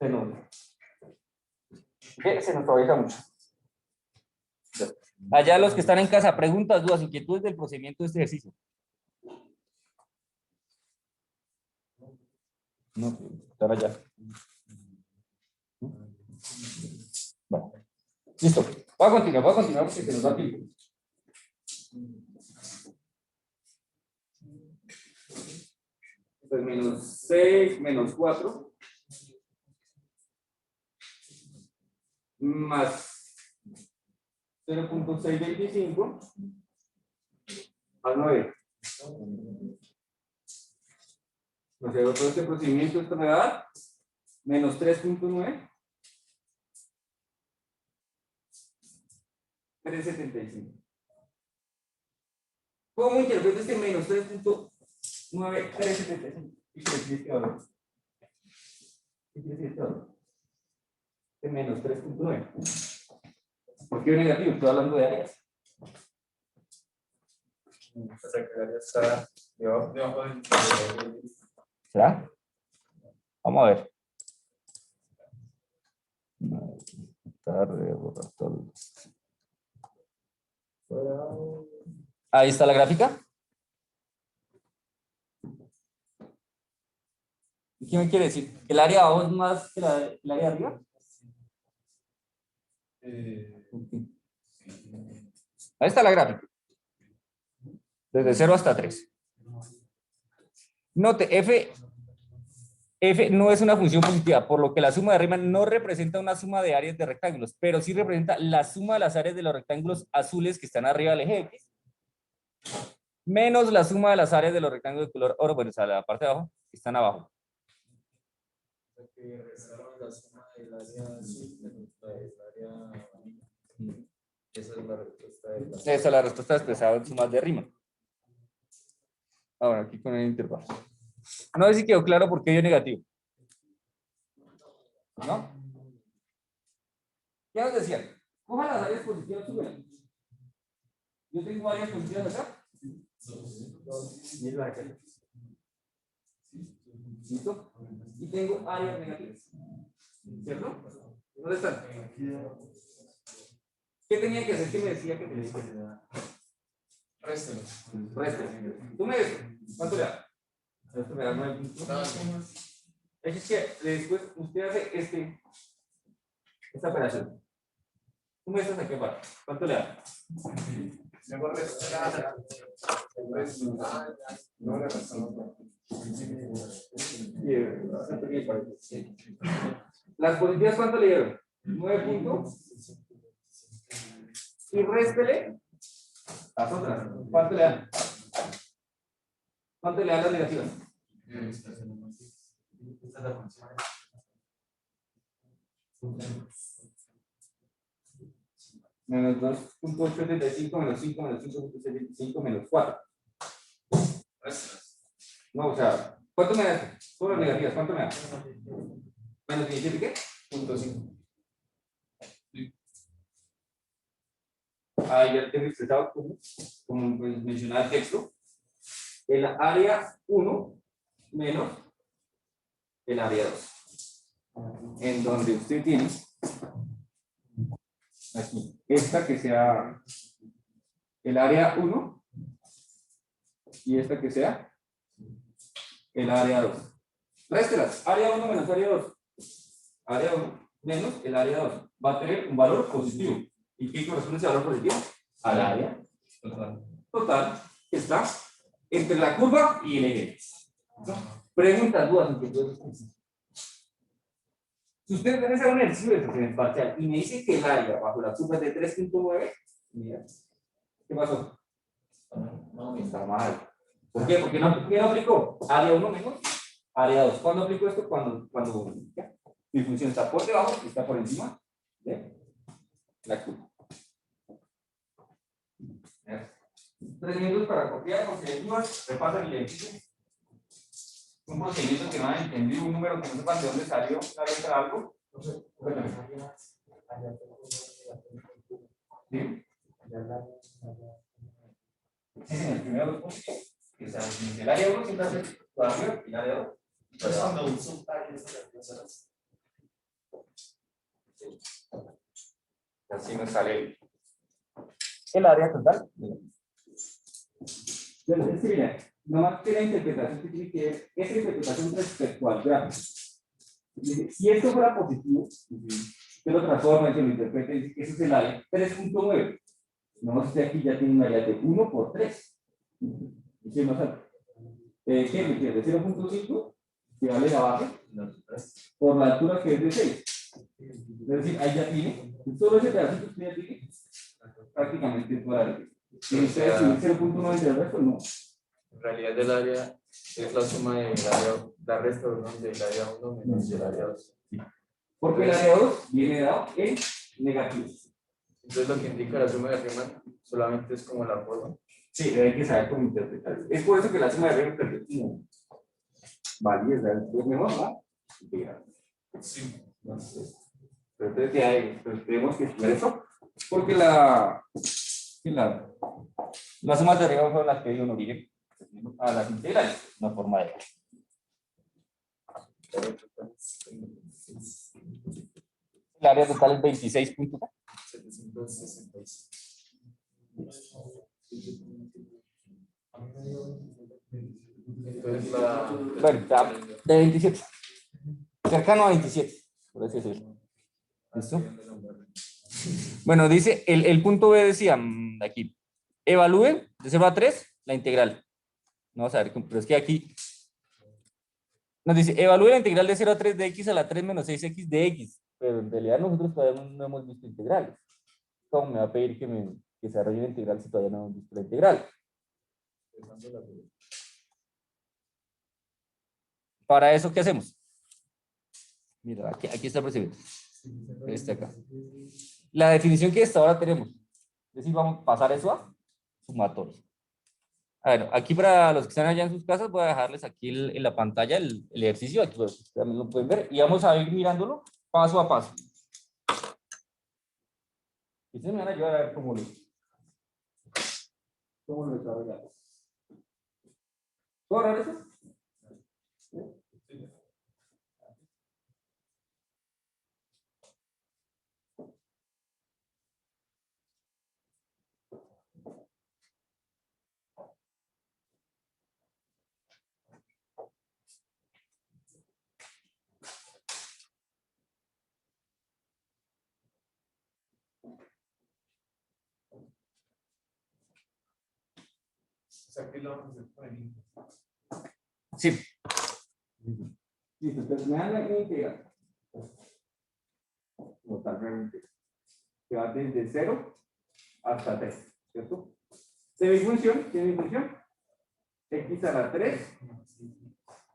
se nos trabaja mucho. Allá los que están en casa, preguntas, dudas, inquietudes del procedimiento de este ejercicio. No, estar allá. Bueno, listo. Voy a continuar porque se nos da tiempo. Pues menos 6, menos 4, más 0.625, más 9. O sea, todo este procedimiento, esto me da menos 3.9, 375. ¿Cómo interpreto este menos 3.9, 375? ¿Qué quiere decir este valor? ¿Qué quiere decir este valor? Este menos 3.9. ¿Por qué negativo? Estoy hablando de áreas. O sea, que el área está debajo del. ¿Será? Vamos a ver. Ahí está la gráfica. ¿Qué me quiere decir? ¿El área de abajo es más que el área de arriba? Ahí está la gráfica. Desde 0 hasta 3. Note, F no es una función positiva, por lo que la suma de arriba no representa una suma de áreas de rectángulos, pero sí representa la suma de las áreas de los rectángulos azules que están arriba del eje X, menos la suma de las áreas de los rectángulos de color oro, bueno, o sea, la parte de abajo, que están abajo. Que restaron la suma del área azul menos la del área. Esa es la respuesta de la. Esa es la respuesta expresada en sumas de Riemann. Ahora, aquí con el intervalo. No sé si quedó claro por qué dio negativo. ¿No? ¿Qué nos decían? Coja las áreas positivas, súbelas. Yo tengo áreas positivas acá. ¿Listo? Y tengo áreas negativas. ¿Cierto? ¿Dónde están? ¿Qué tenía que hacer? ¿Qué me decía que tenía que hacer? Réstelo. Réstelo. Tú me dices, ¿cuánto le da? Esto me da 9. Es que después usted hace esta operación. Tú me dices a qué parte. ¿Cuánto le da? Luego restar. No le restamos. Las positivas, ¿cuánto le dieron? 9 puntos. Y réstele las otras. ¿Cuánto le dan? ¿Cuánto le dan las negativas? Menos 2.875 menos 5 menos 5.75 menos 4. No, o sea, ¿cuánto me da esto? Todas las negativas, ¿cuánto me da? Menos 17, ¿qué? 0.5. Ahí ya tengo expresado como mencionaba el texto. El área 1 menos el área 2. En donde usted tiene aquí, esta que sea el área 1 y esta que sea el área 2. Réstelas, área 1 menos área 2. Área 1 menos el área 2. Va a tener un valor positivo. ¿Y qué corresponde a ese valor positivo? Al área total que está entre la curva y el eje. ¿No? Preguntas, dudas, inquietudes. Si ustedes ven ese ejercicio de expresión parcial y me dice que el área bajo la curva es de 3.9, mira, ¿qué pasó? No, está mal. ¿Por qué? Porque no aplicó área 1 menos área 2. ¿Cuándo aplico esto? Cuando ¿ya? Mi función está por debajo y está por encima de la curva. 3 minutos para copiar, porque hay dudas, repasan el ejercicio. Un procedimiento que no han entendido, un número que no sepan de dónde salió, una letra algo. Bueno. ¿Sí? Sí, en el primero los puntos. que sea el área 1 siempre hace por arriba y el área 2. Entonces, cuando uso tal, eso le hacer así. Así nos sale el área total. Entonces, mira, nomás que la interpretación que tiene que ver, esa interpretación respecto al gráfico. Si esto fuera positivo, usted lo transforma y se lo interpreta y dice que ese es el área 3.9. No, usted aquí ya tiene un área de 1 por 3. ¿Sí no sale? ¿Qué me pierde? 0.5, que vale la base, por la altura que es de 6. Es decir, ahí ya tiene, solo ese pedacito usted ya tiene prácticamente toda la área. Si ustedes tienen 0.9 del resto, no. En realidad el área es la suma del área, la resta, perdón, del área 1 menos el área 2. Porque el área 2 viene dado en negativo. Entonces lo que indica la suma de Riemann solamente es como la forma. Sí, hay que saber cómo interpretar. Es por eso que la suma de Riemann es como valiosa, es mejor, ¿no? Sí. Entonces ya tenemos que estudiar eso, porque la sumas de Riemann fueron las que dio un origen a las integrales, una forma de. El área total es 26 puntos. 766. Entonces Bueno, está de 27. Cercano a 27, por así decirlo. ¿Listo? Bueno, dice, el punto B decía, aquí, evalúe de 0 a 3 la integral. Vamos a ver, pero es que aquí nos dice, evalúe la integral de 0 a 3 de x a la 3 menos 6x de x. Pero en realidad nosotros todavía no hemos visto integrales. ¿Cómo me va a pedir que se desarrolle la integral si todavía no hemos visto la integral? Para eso, ¿qué hacemos? Mira, aquí está el procedimiento. Este acá. La definición que hasta ahora tenemos. Es decir, vamos a pasar eso a sumatorio. Bueno, aquí para los que están allá en sus casas, voy a dejarles aquí en la pantalla el ejercicio. Aquí también lo pueden ver. Y vamos a ir mirándolo paso a paso. Y ustedes me van a ayudar a ver cómo lo desarrollamos. ¿Puedo agarrar eso? Aquí lo vamos a hacer por ahí. Sí. Listo, entonces me dan la integral. Totalmente. Que va desde 0 hasta 3, ¿cierto? De mi función, ¿tiene mi función? X a la 3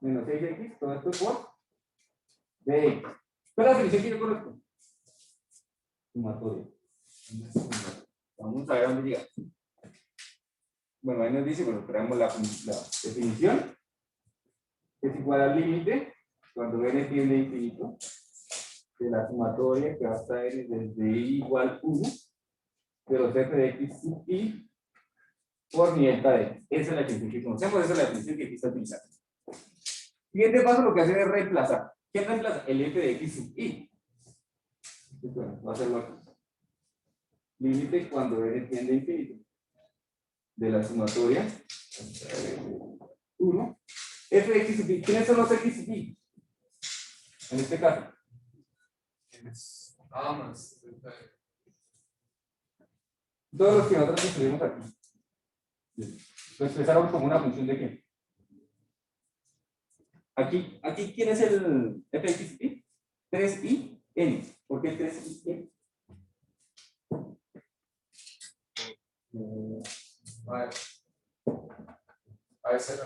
menos 6x, todo esto por dx. ¿Cuál es la definición que yo conozco? Sumatorio. Vamos a ver dónde llega. Bueno, ahí nos dice, bueno, creamos la definición. Es igual al límite, cuando n tiende a infinito, de la sumatoria que va a estar desde i igual 1, de los f de x sub i por mi delta de x. Esa es la definición que conocemos, esa es la definición que aquí está utilizando. Siguiente paso, lo que hace es reemplazar. ¿Qué reemplaza? El f de x sub i. Bueno, va a hacerlo aquí. Límite cuando n tiende a infinito, de la sumatoria 1, f de x sub i. ¿Quiénes son los x sub i? En este caso. Nada más. Todos los que nosotros escribimos aquí. Lo expresaron como una función de qué. Aquí ¿quién es el f de x sub i? 3i n. ¿Por qué 3i n? A ese era.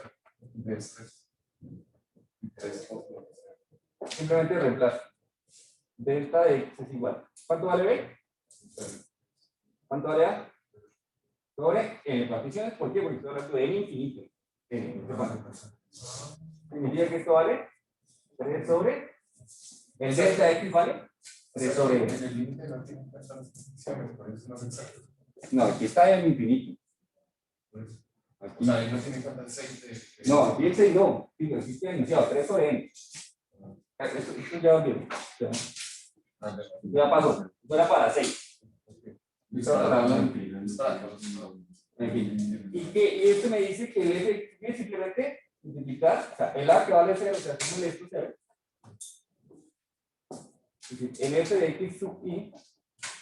Simplemente reemplazo. Delta de x es igual. ¿Cuánto vale b? ¿Cuánto vale a? Sobre n particiones. ¿Por qué? Porque estoy hablando de n infinito. Significa que esto vale 3 sobre. El delta de x vale 3 sobre n. En el límite no tiene cuenta las condiciones, por eso no es exacto. No, aquí está en infinito. O sea, ahí no tiene en cuenta el 6 de... No, aquí el 6 no. Digo, aquí está enunciado 3 sobre n. Esto ya va bien. Ya pasó. Esto era para 6. En fin. Y esto me dice que el f es simplemente multiplicar, o sea, el a que vale 0, o sea, es molesto, ¿sabes? Es decir, el f de x sub i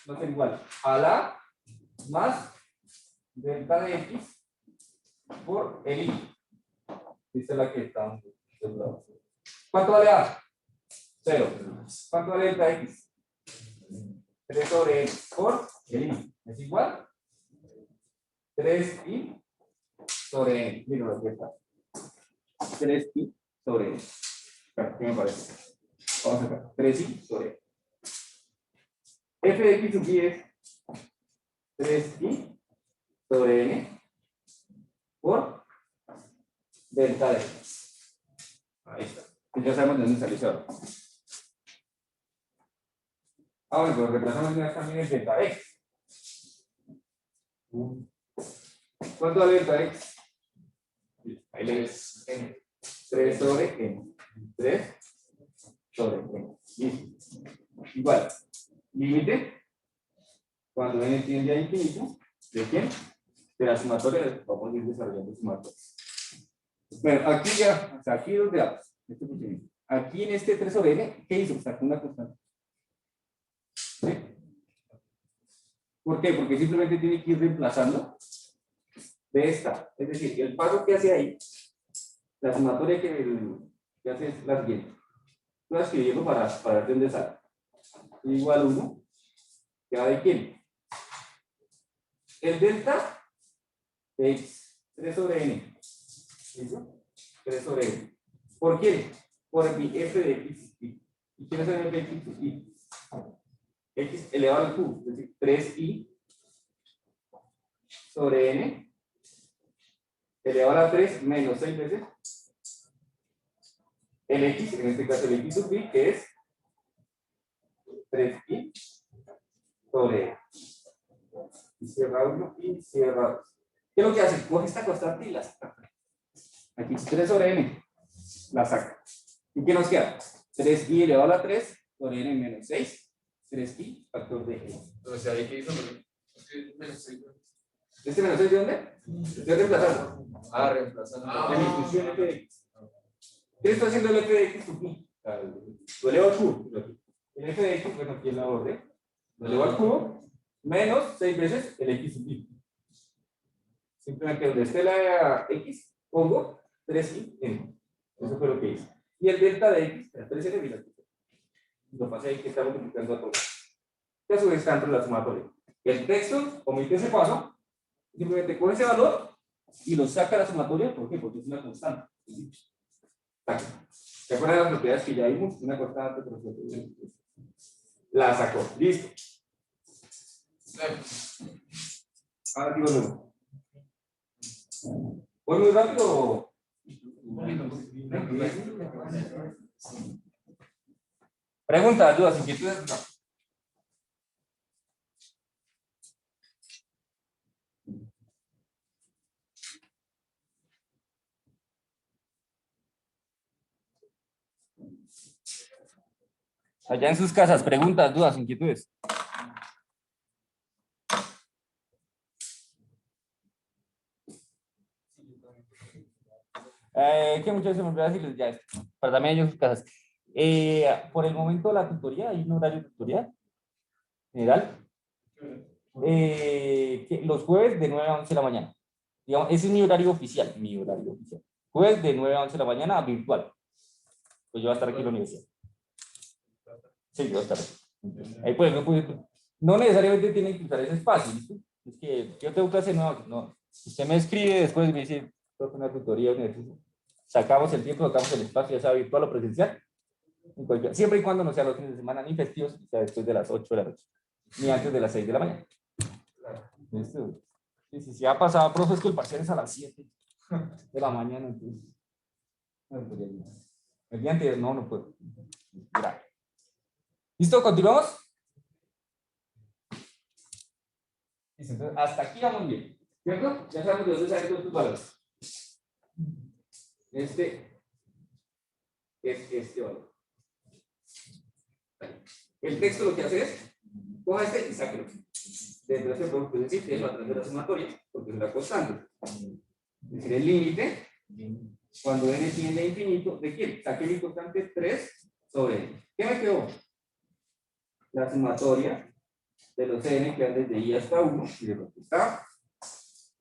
va a ser igual a la más delta de x por el i. Esta es la que estamos. ¿Cuánto vale a? 0. ¿Cuánto vale delta de x? 3 sobre x por el i. ¿Es igual? 3i sobre n. Mira, aquí está. 3i sobre n. ¿Qué me parece? Vamos a sacar 3i sobre n. F de x sub i es 3i sobre n por delta de x. Ahí está. Ya sabemos de dónde salió eso. Bueno, pero reemplazamos también el delta de x. ¿Cuánto vale delta de x? Ahí le es n. 3 sobre n. 3 sobre n. Listo. Igual. Límite. Cuando n tiende a infinito. ¿De quién? De la sumatoria. Vamos a ir desarrollando sumatorias. Bueno, aquí ya, o sea, aquí donde vamos. Aquí en este 3 sobre n, ¿qué hizo? Sacó una constante. ¿Sí? ¿Por qué? Porque simplemente tiene que ir reemplazando de esta. Es decir, el paso que hace ahí, la sumatoria que hace es la siguiente. Voy a escribirlo para ver dónde sale. Igual 1, que va de quién. El delta de x, 3 sobre n. ¿Listo? 3 sobre n. ¿Por quién? Por mi f de x. ¿Y quién es el f de x? Y x elevado al cubo, es decir, 3i sobre n elevado a la 3 menos 6 veces el x, en este caso el x sub i, que es 3i sobre n. Y cierra 1 y cierra 2. ¿Qué es lo que hace? Coge esta constante y la saca. Aquí 3 sobre n, la saca. ¿Y qué nos queda? 3i elevado a la 3 sobre n menos 6. 3i factor de n. Entonces, ahí que hizo, menos 6. ¿Este menos 6 de dónde? Estoy reemplazando. Reemplazando. La institución f de x. ¿Qué está haciendo el f de x sub i? Lo elevo al cubo. El f de x, bueno, aquí en la orden. Lo elevo al cubo menos 6 veces el x sub i. Simplemente donde esté la x, pongo 3i n. Eso fue lo que hice. Y el delta de x, el 3n, mira. Lo pasé ahí que está multiplicando a todo. Que a su vez está entre la sumatoria. El texto omite ese paso, simplemente coge ese valor y lo saca a la sumatoria. ¿Por qué? Porque es una constante. ¿Se acuerdan de las propiedades que ya vimos? Una constante, pero la sacó. Listo. Ahora digo luego. ¿Voy muy rápido? Preguntas, dudas, inquietudes. No. Allá en sus casas, preguntas, dudas, inquietudes. Que muchas veces me olvidé decirles ya esto, para también ellos en sus casas. Por el momento la tutoría, hay un horario de tutoría general. Que los jueves de 9 a 11 de la mañana. Digamos, ese es mi horario oficial, Jueves de 9 a 11 de la mañana, virtual. Pues yo voy a estar aquí en la universidad. Sí, yo voy a estar aquí. Ahí pues, no necesariamente tienen que usar ese espacio, ¿listo? Es que yo tengo clase, no. Usted me escribe, después me dice, tengo una tutoría, sacamos el tiempo, sacamos el espacio, ya sea virtual o presencial. Siempre y cuando no sea los fines de semana ni festivos, o sea, después de las 8 de la noche, ni antes de las 6 de la mañana. ¿Listo? Si ha pasado, profe, es que el parcial es a las 7 de la mañana, entonces. El día anterior, no puedo. Grave. ¿Listo? ¿Continuamos? Listo, entonces, hasta aquí vamos bien. ¿Cierto? Ya sabemos de dónde salen todos estos valores. Este es este valor. El texto lo que hace es, coja este y sáquelo. Dentro de este producto, es decir, tiene a través de la sumatoria, porque es la constante. Es decir, el límite, cuando n tiende a infinito, ¿de quién? Saqué mi constante 3 sobre n. ¿Qué me quedó? La sumatoria de los n que van desde i hasta 1, y de lo que está.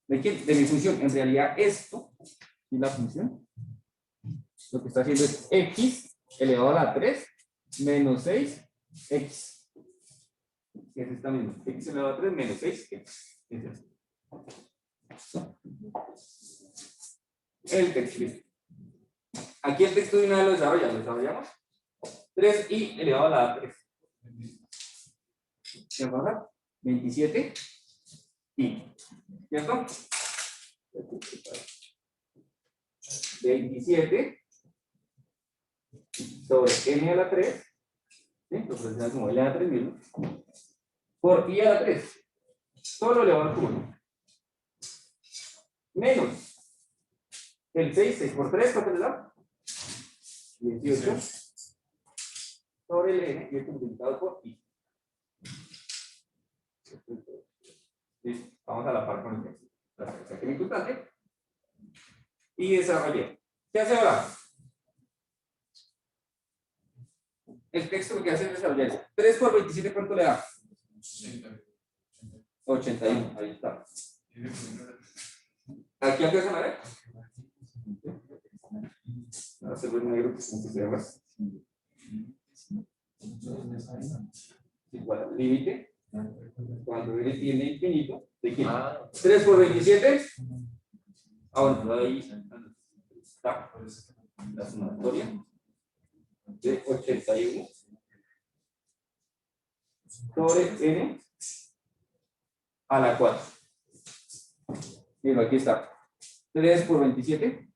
¿De quién? De mi función. En realidad, esto y la función, lo que está haciendo es x elevado a la 3 menos 6x. Que es esta misma. X elevado a 3 menos 6x. El texto. Aquí el texto de una vez lo desarrollamos. 3i elevado a la 3. ¿Se baja? 27 i. ¿Cierto? 27 sobre n a la 3. ¿Sí? Lo presentamos como l a la 3 mismo. Por i a la 3. Solo elevado al cubo. Menos el 6 por 3, ¿cuánto le da? 18 sobre el n y esto multiplicado por i. ¿Sí? Vamos a la par con el texto. Saqué mi constante y desarrollé. ¿Qué hace ahora? El texto lo que hace es desarrollar. 3 por 27, ¿cuánto le da? 81. Ahí está. ¿Aquí alcanzan a ver? Voy a hacerlo en negro que se ve más. Igual al límite. Cuando n tiende a infinito, ¿de quién? 3 por 27. Bueno, ahí está la sumatoria de 81 sobre n a la 4. Miren, aquí está. 3 por 27,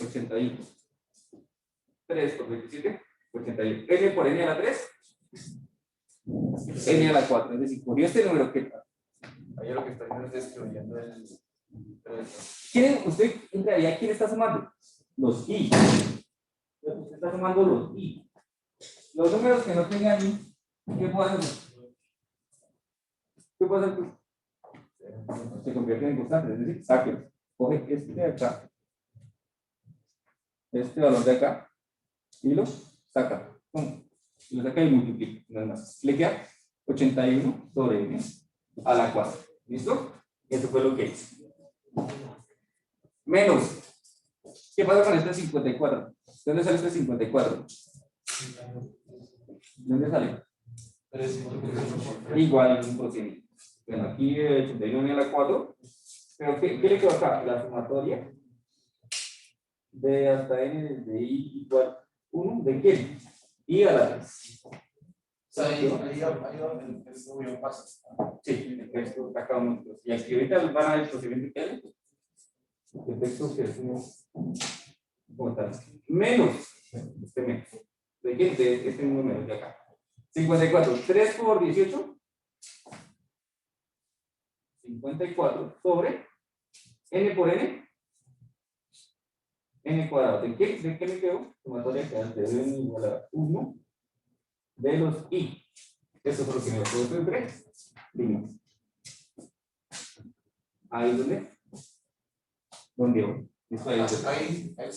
81. 3 por 27, 81. N por n a la 3, n a la 4. Es decir, por este número que Ahí lo que está haciendo es destruyendo el. ¿Usted en realidad quién está sumando? Los i. Usted está sumando los i. Los números que no tengan i, ¿qué puedo hacer? ¿Qué puedo hacer? Se convierten en constantes, es decir, sáquenlos. Coge este de acá, este valor de acá, y lo saca. ¿Cómo? Lo saca y multiplica. Nada más. Le queda 81 sobre n a la 4. ¿Listo? Eso fue lo que hice. Menos. ¿Qué pasa con este 54? ¿De dónde sale este 54? ¿De dónde sale? Igual es un procedimiento. Bueno, aquí 81 a la 4. Pero ¿qué le quedó acá? La sumatoria de hasta n de i igual 1. ¿De qué? I a la 3. Ahí el texto bien pasa. Sí, el texto está acá uno. Y aquí ahorita van a ver el procedimiento que hay. El texto que es como tal. Menos este menos. ¿De qué? De este mismo menos de acá. 54. 3 por 18. 54 sobre n por n. N cuadrado. ¿De qué me quedó? Sumatoria que antes de n igual a 1 de los i. Eso es lo que me quedó entre límites. Ahí es donde voy. Esto ahí es Ahí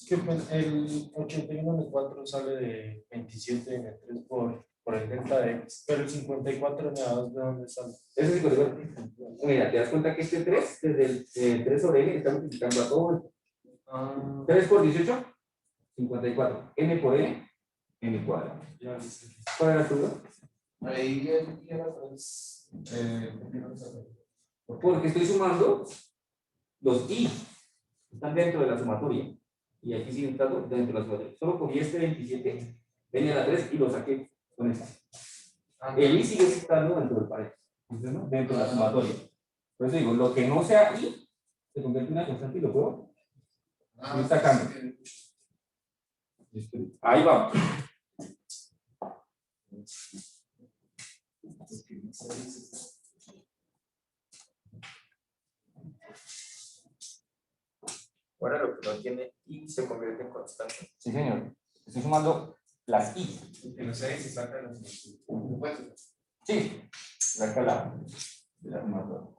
Que el 81 en el 4 sale de 27 en el 3 por el delta de x, pero el 54 en el 2 ¿de dónde sale? Eso es 54. Mira, te das cuenta que este 3, desde el 3 sobre n, está multiplicando a todo. 3 por 18, 54. N por n, n cuadrado. ¿Cuál era tu duda? Ahí Porque estoy sumando los i. Están dentro de la sumatoria. Y aquí siguen estando dentro de la sumatoria. Solo cogí este 27, n a la 3 y lo saqué con este. El i sigue estando dentro del paréntesis. ¿No? Dentro de la sumatoria. Por eso digo, lo que no sea i, se convierte en una constante y lo puedo ir sacando. Ahí vamos. Ahora lo que no tiene y se convierte en constante. Sí, señor. Estoy sumando las i. En los 6 se saca los supuestos. Sí. Saca la sumatoria.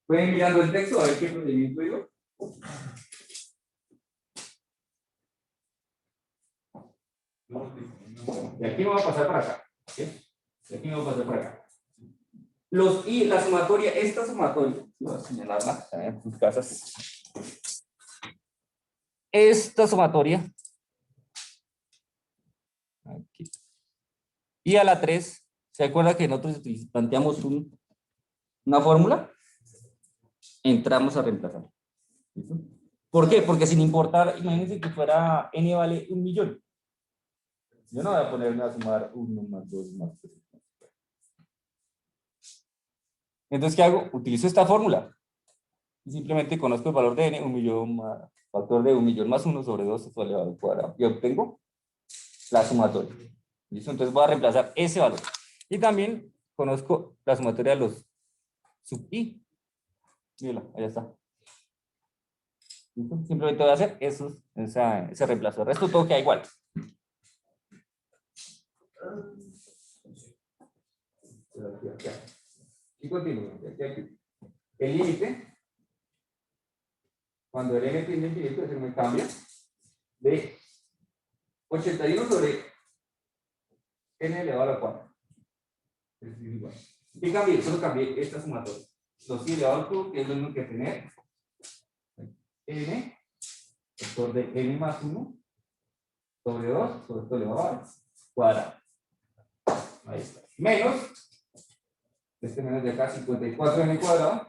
Pueden ir mirando el texto a ver qué procedimiento digo. Y aquí me voy a pasar para acá. ¿Sí? Y aquí me voy a pasar para acá. La sumatoria, esta sumatoria, voy a señalarla en tus casas. Esta sumatoria. Aquí. Y a la 3, ¿se acuerda que nosotros planteamos una fórmula? Entramos a reemplazar. ¿Listo? ¿Por qué? Porque sin importar, imagínense que fuera n vale 1.000.000. Yo no voy a ponerme a sumar 1 más 2 más 3. Entonces, ¿qué hago? Utilizo esta fórmula. Y simplemente conozco el valor de n, 1.000.000 más, factor de 1.000.000 más 1 sobre 2 elevado al cuadrado. Y obtengo la sumatoria. ¿Listo? Entonces voy a reemplazar ese valor. Y también conozco la sumatoria de los sub i. Mírala, allá está. ¿Listo? Simplemente voy a hacer ese reemplazo. El resto todo queda igual. Y continúo. Aquí. El límite, cuando el n tiende a infinito, se me cambia de 81 sobre n elevado a la 4. Es igual. ¿Qué cambié? Solo cambié esta sumatoria. Los i elevado al cubo, que es lo mismo que tener n, factor de n más 1 sobre 2 sobre todo elevado al cuadrado. Ahí está. Menos, este menos de acá, 54n cuadrado.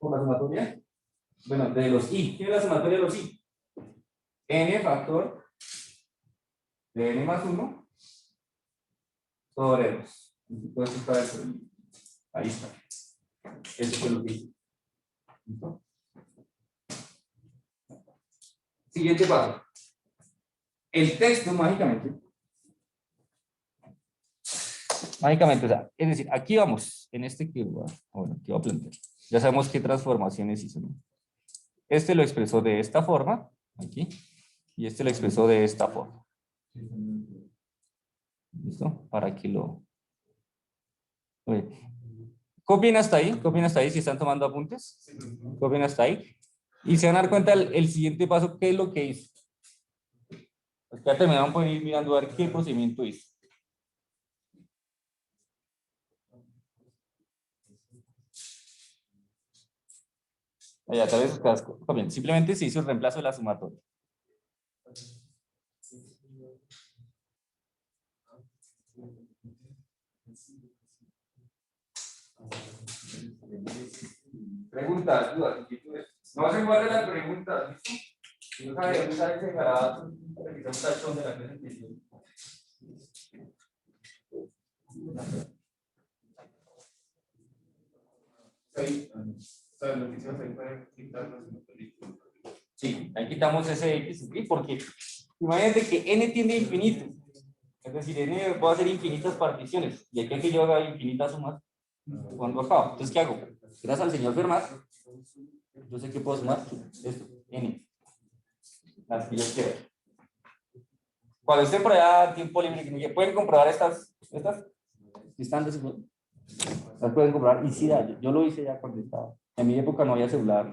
Por la sumatoria. Bueno, de los i. ¿Qué es la sumatoria de los i? N factor de n más 1 sobre 2. Entonces está dentro. Ahí está. Eso fue lo que hice. ¿Listo? Siguiente paso. El texto mágicamente, o sea, es decir, aquí vamos, en este que bueno, aquí voy a plantear. Ya sabemos qué transformaciones hizo, ¿no? Este lo expresó de esta forma, aquí, y este lo expresó de esta forma. ¿Listo? Para que lo... Copien hasta ahí si están tomando apuntes. Copien hasta ahí. Y se van a dar cuenta el siguiente paso, qué es lo que hizo. Pues ya terminaron por ir mirando a ver qué procedimiento hizo. Allá, tal vez ustedes copien. Simplemente se hizo el reemplazo de la sumatoria. Preguntas, dudas, inquietudes. No se guarden las preguntas, ¿listo? Si no saben dónde está ese garabato, revisamos un tachón de la presentación. Sí, ahí quitamos ese X, ¿sí? Porque imagínate que n tiende a infinito. Es decir, n va a ser infinitas particiones. Y aquí que yo haga infinitas sumas, cuando acabo. Entonces, ¿qué hago? Gracias al señor Fermat, yo sé que puedo sumar esto, n. Las que yo quiero. Cuando estén por allá, tiempo libre, pueden comprobar estas distantes. Las pueden comprobar. Y sí, yo lo hice ya cuando estaba. En mi época no había celular,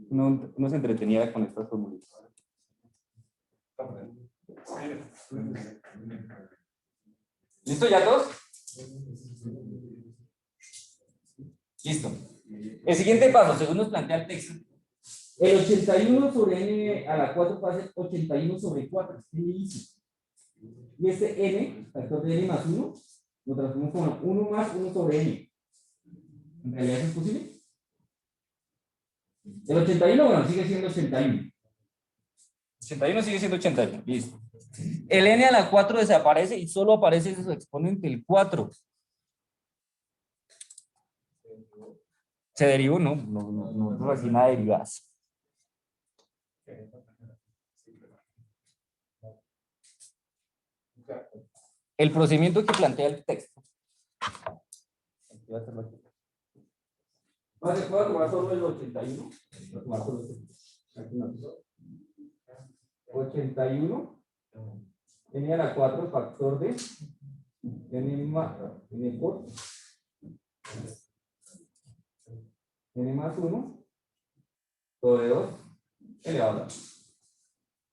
no se entretenía con estas fórmulas. ¿Listo ya todos? Listo. El siguiente paso, según nos plantea el texto, el 81 sobre n a la 4 va a ser 81 sobre 4. Es que dice. Y este n, factor de n más 1, lo transformamos como 1 más 1 sobre n. ¿En realidad eso es posible? El 81, bueno, sigue siendo 81. 81 sigue siendo 81. Listo. El n a la 4 desaparece y solo aparece su exponente, el 4. Se derivó, no así nada de derivadas. El procedimiento que plantea el texto. Voy a tomar solo el 81. Voy a tomar solo el 81. N a la 4 factor de n por n más 1 sobre 2 elevado a la.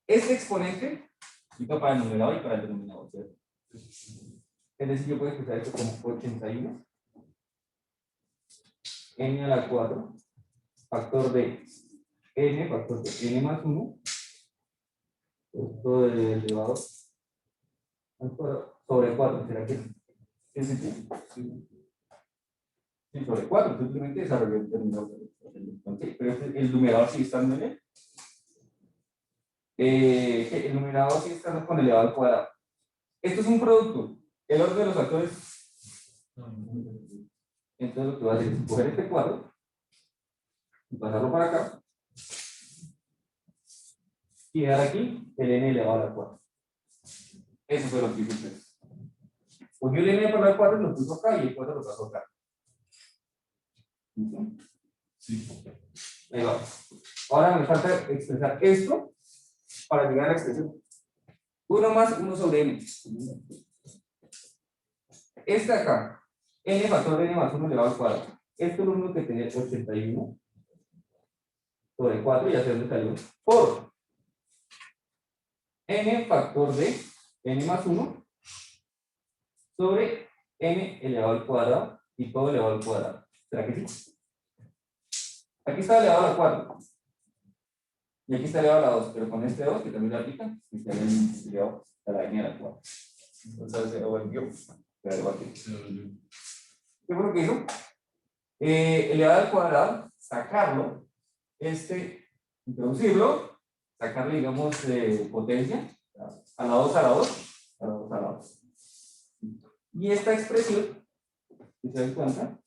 Este exponente aplica para el numerador y para el denominador, ¿cierto? Es decir, yo puedo expresar esto como 81 n a la 4 factor de n más 1 esto elevado sobre 4. ¿Será que es sí? Sí, sobre 4, simplemente desarrolló el término. Pero el numerador sigue estando en él. El numerador sigue estando con elevado al cuadrado. Esto es un producto. El orden de los factores. Entonces lo que voy a hacer es coger este 4 y pasarlo para acá. Y dar aquí el n elevado a la 4. Eso fue lo que hice ustedes. Pues yo el n elevado a la 4 lo puso acá y el 4 lo paso acá. Sí. Ahí va. Ahora me falta expresar esto para llegar a la expresión 1 más 1 sobre n. Este acá, n factor de n más 1 elevado al cuadrado. Esto es lo único que tenía 81 sobre 4, ya sé dónde salió, por n factor de n más 1 sobre n elevado al cuadrado y todo elevado al cuadrado. ¿Será que sí? Aquí está elevado a la 4. Y aquí está elevado a la 2, pero con este 2 que también lo aplica, y está elevado a la n a la 4. Entonces se volvió. ¿Qué fue lo que hizo? Elevado al cuadrado, sacarlo, introducirlo, sacarle, digamos, potencia, a la 2 a la 2, a la 2 a la 2. Y esta expresión, si se dan cuenta,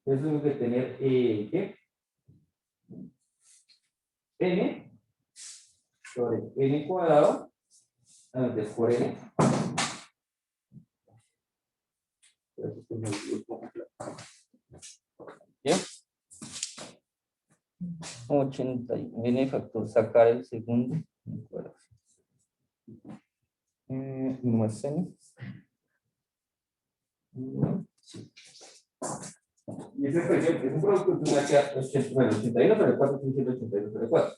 es lo que tener, ¿qué? N sobre n cuadrado, antes por n. ¿Bien? 80 n factor, sacar el segundo. No más n. Y esa expresión es un producto de una que 81 sobre 4, 81 sobre 4.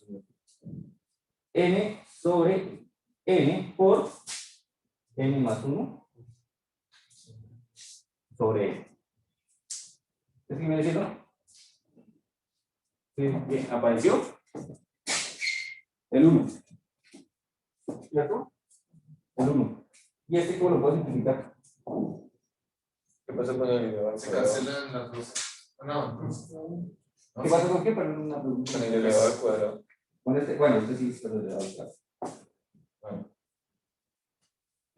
N sobre n por n más 1 sobre n. ¿Es que me decía? Sí, bien, apareció el 1. ¿Cierto? El 1. ¿Y este cómo lo puedo simplificar? ¿Qué pasa con el elevado? Se cancelan las dos. No. ¿Qué pasa con qué? Pero una pregunta. Con el elevado al cuadrado. Con este, bueno, este sí es elevado al cuadrado. Bueno.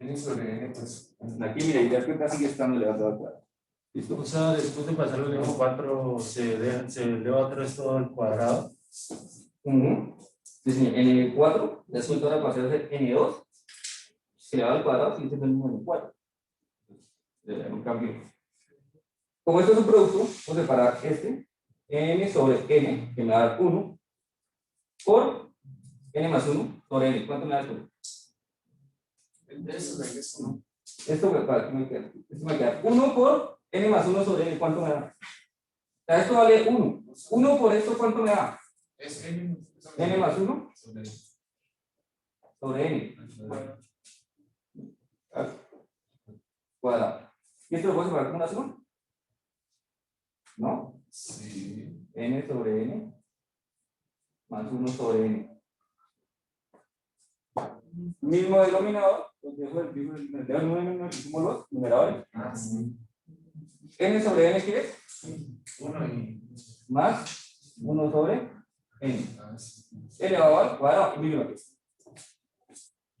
N sobre N, pues. Aquí, mira, y te das cuenta, sigue estando elevado al cuadrado. ¿Listo? O sea, después de pasar el N4 se eleva otra vez todo al cuadrado. Entonces, N4, después ahora pasar a ser N2, elevado al cuadrado, sigue siendo el mismo N4. Un cambio. Como esto es un producto, vamos a separar este, n sobre n, que me va a dar 1, por n más 1 sobre n. ¿Cuánto me da esto? Esto me va a quedar 1 por n más 1 sobre n. ¿Cuánto me da? O sea, esto vale 1. 1 por esto, ¿cuánto me da? Es N. N más 1 sobre n. Cuadrado. ¿Y esto lo puedo separar con una suma? ¿No? Sí. N sobre n más 1 sobre n. Mismo denominador, pues dejo el sumo los numeradores. N sobre n, ¿qué es? 1 y. Más 1 sobre n. Sí. Elevado al cuadrado y mínimo que es.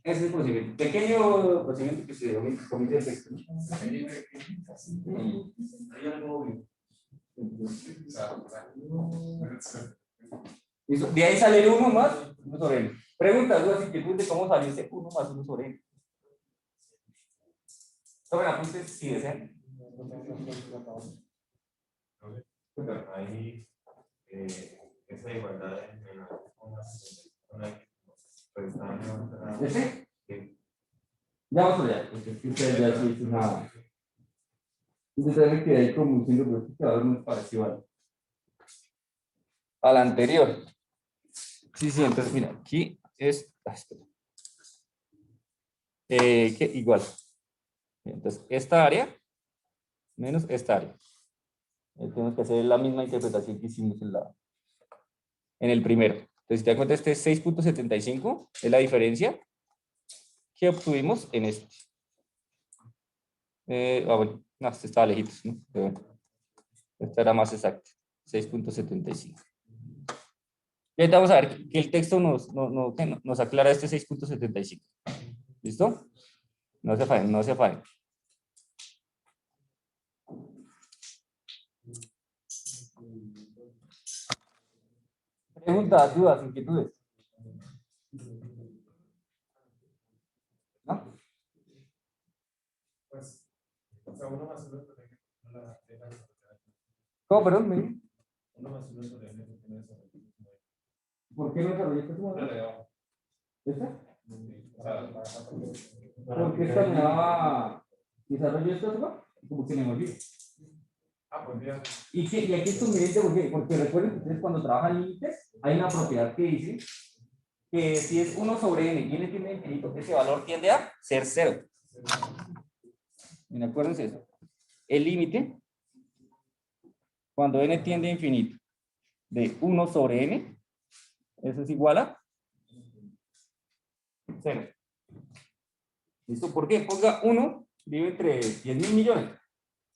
Ese es el procedimiento. Pequeño procedimiento que se comite el texto, ¿no? Ahí Ahí ya lo tengo bien. Listo. De ahí sale el 1 más 1 sobre n. Preguntas, dudas, inquietudes de cómo salió ese 1 más 1 sobre n. Tomen apuntes si desean. Ahí esa igualdad entre una pues está ¿Ese? Ya vamos allá. Porque ustedes ya sí hizo nada. Entonces me quedé ahí como diciendo, pero este valor no es parecido al anterior. Sí, sí, entonces mira, aquí es que igual. Entonces, esta área menos esta área. Tenemos que hacer la misma interpretación que hicimos en el primero. Entonces, si te das cuenta, este es 6.75, es la diferencia que obtuvimos en este. Bueno, no, este estaba lejitos, ¿no? Pero bueno, esta era más exacta, 6.75. Y ahorita vamos a ver que el texto nos aclara este 6.75. ¿Listo? No se fallen, no se fallen. Preguntas, dudas, inquietudes. ¿No? Pues, o sea, uno más uno ¿Cómo, perdón? ¿Me? uno más uno sobre n porque no es sobre ¿Por qué no desarrollaste tu modelo? ¿Esta? Porque esta me daba desarrollo esto, ¿no? Como que me olvidó. pues bien. Y aquí es conveniente porque recuerden que ustedes cuando trabajan límites, hay una propiedad que dice que si es 1 sobre n y n tiende a infinito, ese valor tiende a ser 0. Bien, acuérdense eso. El límite, cuando n tiende a infinito, de 1 sobre n, eso es igual a 0. ¿Listo? ¿Por qué? Ponga 1 vive entre 10.000 millones.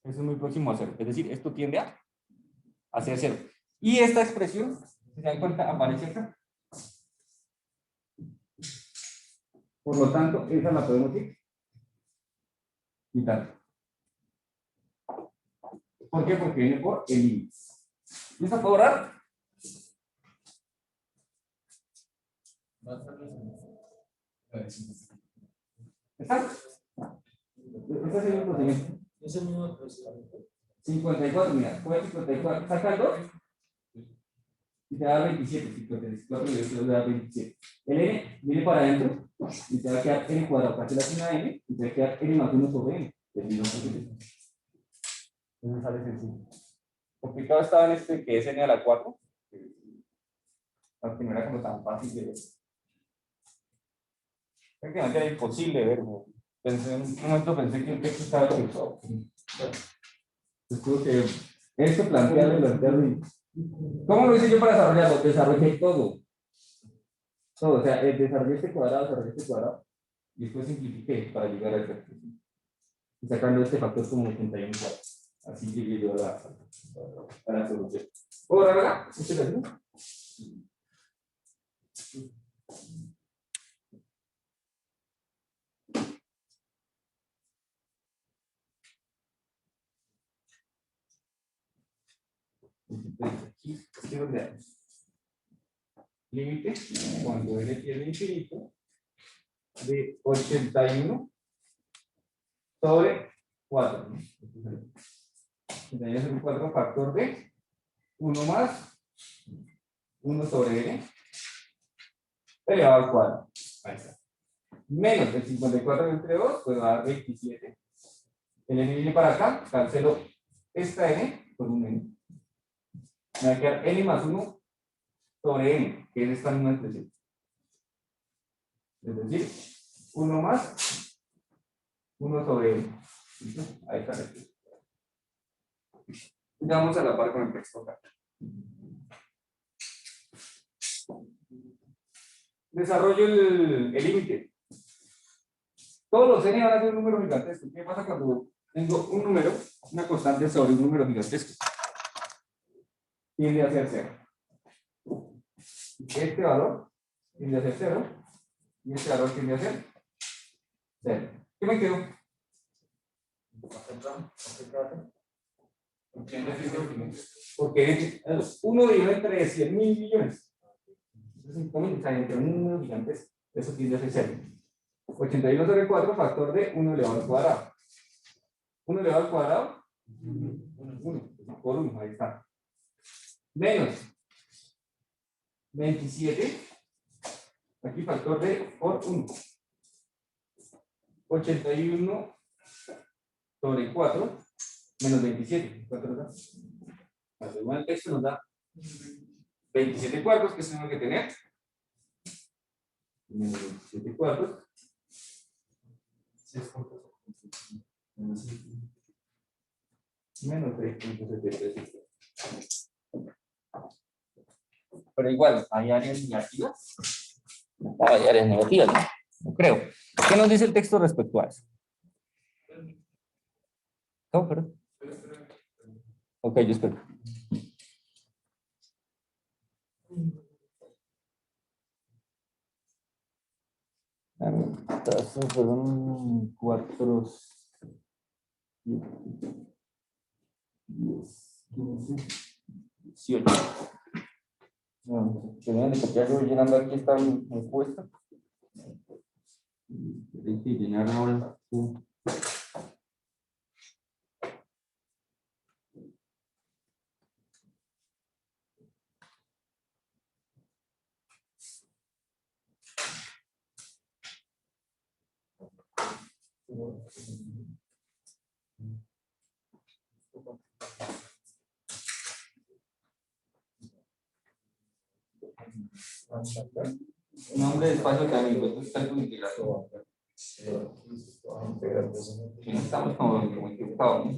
Eso es muy próximo a 0. Es decir, esto tiende a ser 0. Y esta expresión, si se dan cuenta, aparece acá. Por lo tanto, esa la podemos quitar. ¿Por qué? Porque viene por el límite. ¿Listo? ¿Puedo orar? ¿Está? Este es el procedimiento. Es el mismo procedimiento. 54, mira, fue 54. Saca el 2 y te da 27. 54 y 22 te da 27. El n viene para adentro y te va a quedar n cuadrado. Para que la suma n y te va a quedar n más 1 sobre n. Entonces sale sencillo. Complicado estaba en este que es n a la 4. La primera como tan fácil de ver. Prácticamente era imposible ver. Pensé, en un momento pensé que el texto estaba cruzado. Estuvo que esto plantearlo. ¿Cómo lo hice yo para desarrollarlo? Desarrollé todo. Todo, o sea, desarrollé este cuadrado, y después simplifiqué para llegar a este. Y sacando este factor como 81. Así llegué yo a la solución. ¿Puedo verla? ¿Este es el? Aquí es donde límite cuando n tiene infinito de 81 sobre 4. Entonces es un 4 factor de 1 más 1 sobre n elevado al cuadrado. Ahí está. Menos el 54 entre 2, pues va a dar 27. El n viene para acá, cancelo esta n por un n. Me va a quedar n más 1 sobre n, que es esta misma expresión. Es decir, 1 más 1 sobre n. ¿Listo? Ahí está. Ya vamos a la par con el texto acá. Desarrollo el límite. Todos los n van a ser un número gigantesco. ¿Qué pasa cuando tengo un número, una constante sobre un número gigantesco? Tiende a ser 0. Este valor tiende a ser 0 y este valor tiende a ser 0. ¿Qué me quedó? Porque 1 dividido entre 100.000 millones. Entonces, entre un número gigantesco. Eso tiende a ser 0. 81 sobre 4, factor de 1 elevado al cuadrado. 1 elevado al cuadrado. 1 por 1, ahí está. Menos 27. Aquí factor de por 1. 81 sobre 4 menos 27. ¿Cuánto nos da? Según el texto nos da 27 cuartos, que es lo que hay que tener. Menos 27 cuartos. Menos 3.75. Pero igual, hay áreas negativas. Hay áreas negativas, ¿no? No creo. ¿Qué nos dice el texto respecto a eso? ¿Cómo, perdón? Ok, yo espero. Fueron 4, 10, 15, 18. Terminan de copiar, yo llenando aquí esta encuesta. Hay que llenar ahora. Nombre de espacio académico, esto es cálculo integral. Estamos como equivocados.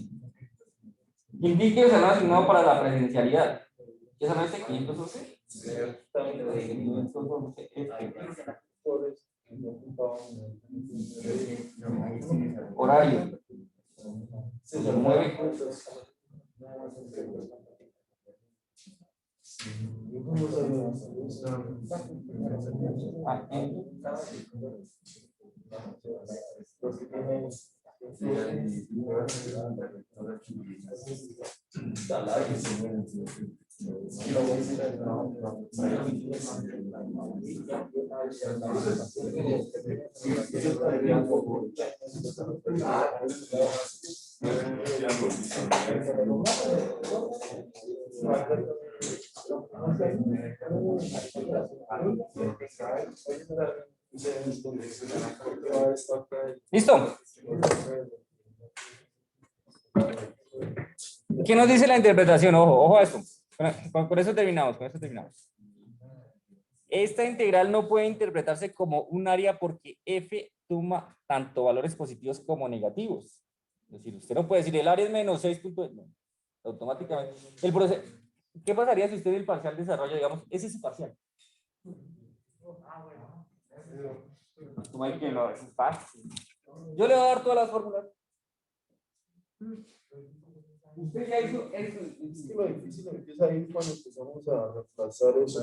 Indique el salón asignado para la presencialidad. ¿Qué salón es 511? Horario. Se mueve. ¿Listo? ¿Qué nos dice la interpretación? Ojo a esto. Con eso terminamos, Esta integral no puede interpretarse como un área porque f toma tanto valores positivos como negativos. Es decir, usted no puede decir el área es menos 6. No, automáticamente. El proceso, ¿qué pasaría si usted el parcial desarrolla, digamos, ese es su parcial? Como hay que no, es fácil. Yo le voy a dar todas las fórmulas. Usted ya hizo eso. Es que lo difícil empieza ahí cuando empezamos a reemplazar eso.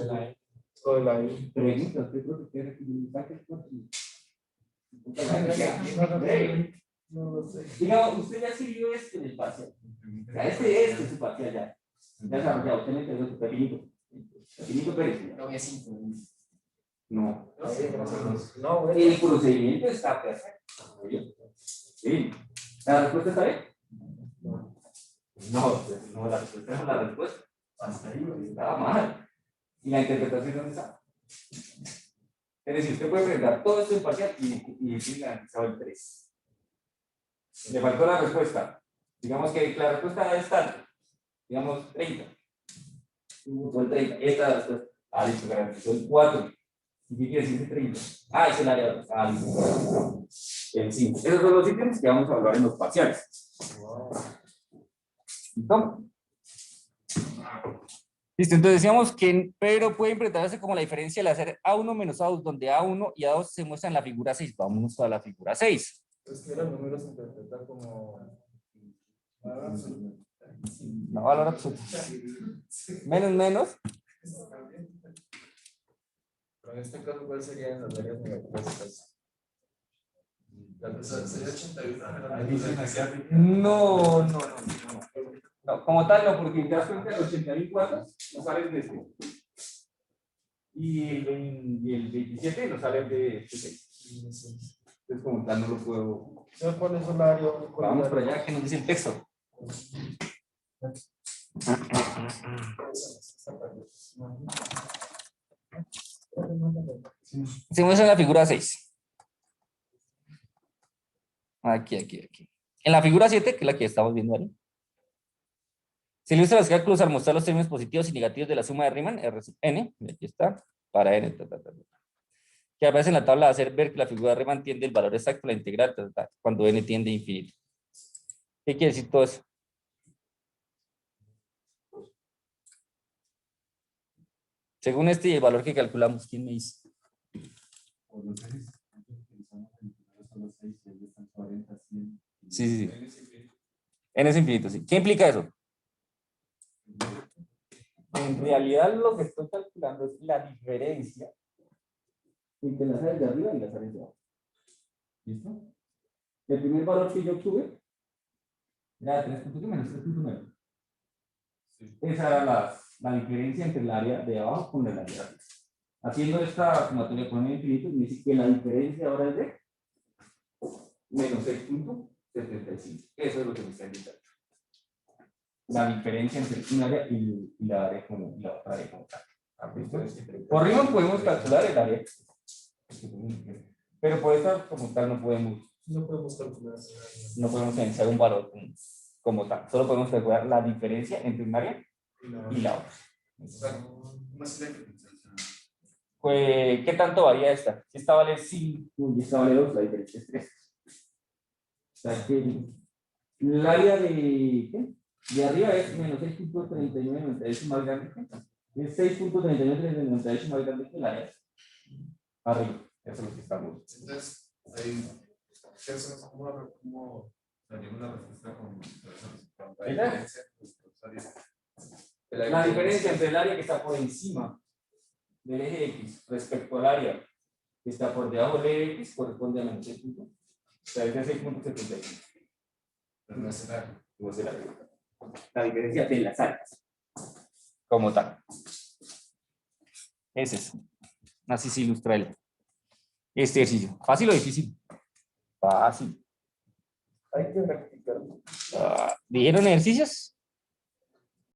Lo de la I. No lo sé. Digamos, usted ya sirvió esto en el parcial. O sea, este es su parcial ya. Ya usted me entregó su pepinito. Pepinito Pérez. No, es 5. No. No, El procedimiento está perfecto. Sí. ¿La respuesta está bien? No, la respuesta es la respuesta. Hasta ahí estaba mal. ¿Y la interpretación dónde está? Es decir, usted puede presentar todo esto en parcial y decir analizado el 3. Le faltó la respuesta. Digamos que la respuesta es tal. Digamos 30. O el 30. Esta es la respuesta. Listo, garantizó el 4. ¿Y qué quiere decir el 30? Es el área. Listo. El 5. Esos son los ítems que vamos a hablar en los parciales. ¿Listo? Listo, entonces decíamos que pero puede interpretarse como la diferencia al hacer A1 menos A2, donde A1 y A2 se muestran en la figura 6. Vámonos a la figura 6. Es que los números se interpretan como. No, valor absoluto. Menos. Pero en este caso, ¿cuál serían las áreas negativas? Sería 81. No. No, como tal no, porque te das cuenta que los 80.000 cuadros no salen de este. Y el 27 no salen de este 6. Entonces, como tal, no lo puedo. ¿Sabes cuál es el área? Vamos para allá, que nos dice el texto. Se muestra en la figura 6. Aquí. En la figura 7, que es la que estamos viendo ahí, se ilustra los cálculos al mostrar los términos positivos y negativos de la suma de Riemann, R sub n, y aquí está, para n, que aparece en la tabla de hacer ver que la figura de Riemann tiende el valor exacto a la integral, cuando n tiende a infinito. ¿Qué quiere decir todo eso? Según este y el valor que calculamos, ¿quién me dice? Sí. N es infinito, sí. ¿Qué implica eso? En realidad lo que estoy calculando es la diferencia entre las áreas de arriba y las áreas de abajo. ¿Listo? El primer valor que yo obtuve era 3.1 menos 3.9. Esa era la diferencia entre el área de abajo con el área de arriba. Haciendo esta sumatoria con el infinito, me dice que la diferencia ahora es de menos 6.75. Eso es lo que me está indicando. La diferencia entre un área y la área como la otra área como tal. Por Riemann podemos calcular el área, pero por esta como tal no podemos calcular. No podemos iniciar un valor como tal. Solo podemos calcular la diferencia entre un área y la otra. Pues, ¿qué tanto varía esta? Si esta vale 5 y esta vale 2, la diferencia es 3. O sea que el área de arriba es menos 6.3998 más grande que esta. Es 6.3998 más grande que el área arriba. Eso es lo que estamos. Entonces, ahí, ¿qué hacemos? ¿Cómo salimos la respuesta con la diferencia entre el área que está por encima del eje X respecto al área que está por debajo del eje X corresponde a menos 6 puntos. O sea, es de 6.75. Pero no es el área. No es el área. La diferencia de las áreas. Como tal. Ese es. Así se ilustra este ejercicio. ¿Fácil o difícil? Fácil. Hay que practicarlo. ¿Dijeron ejercicios?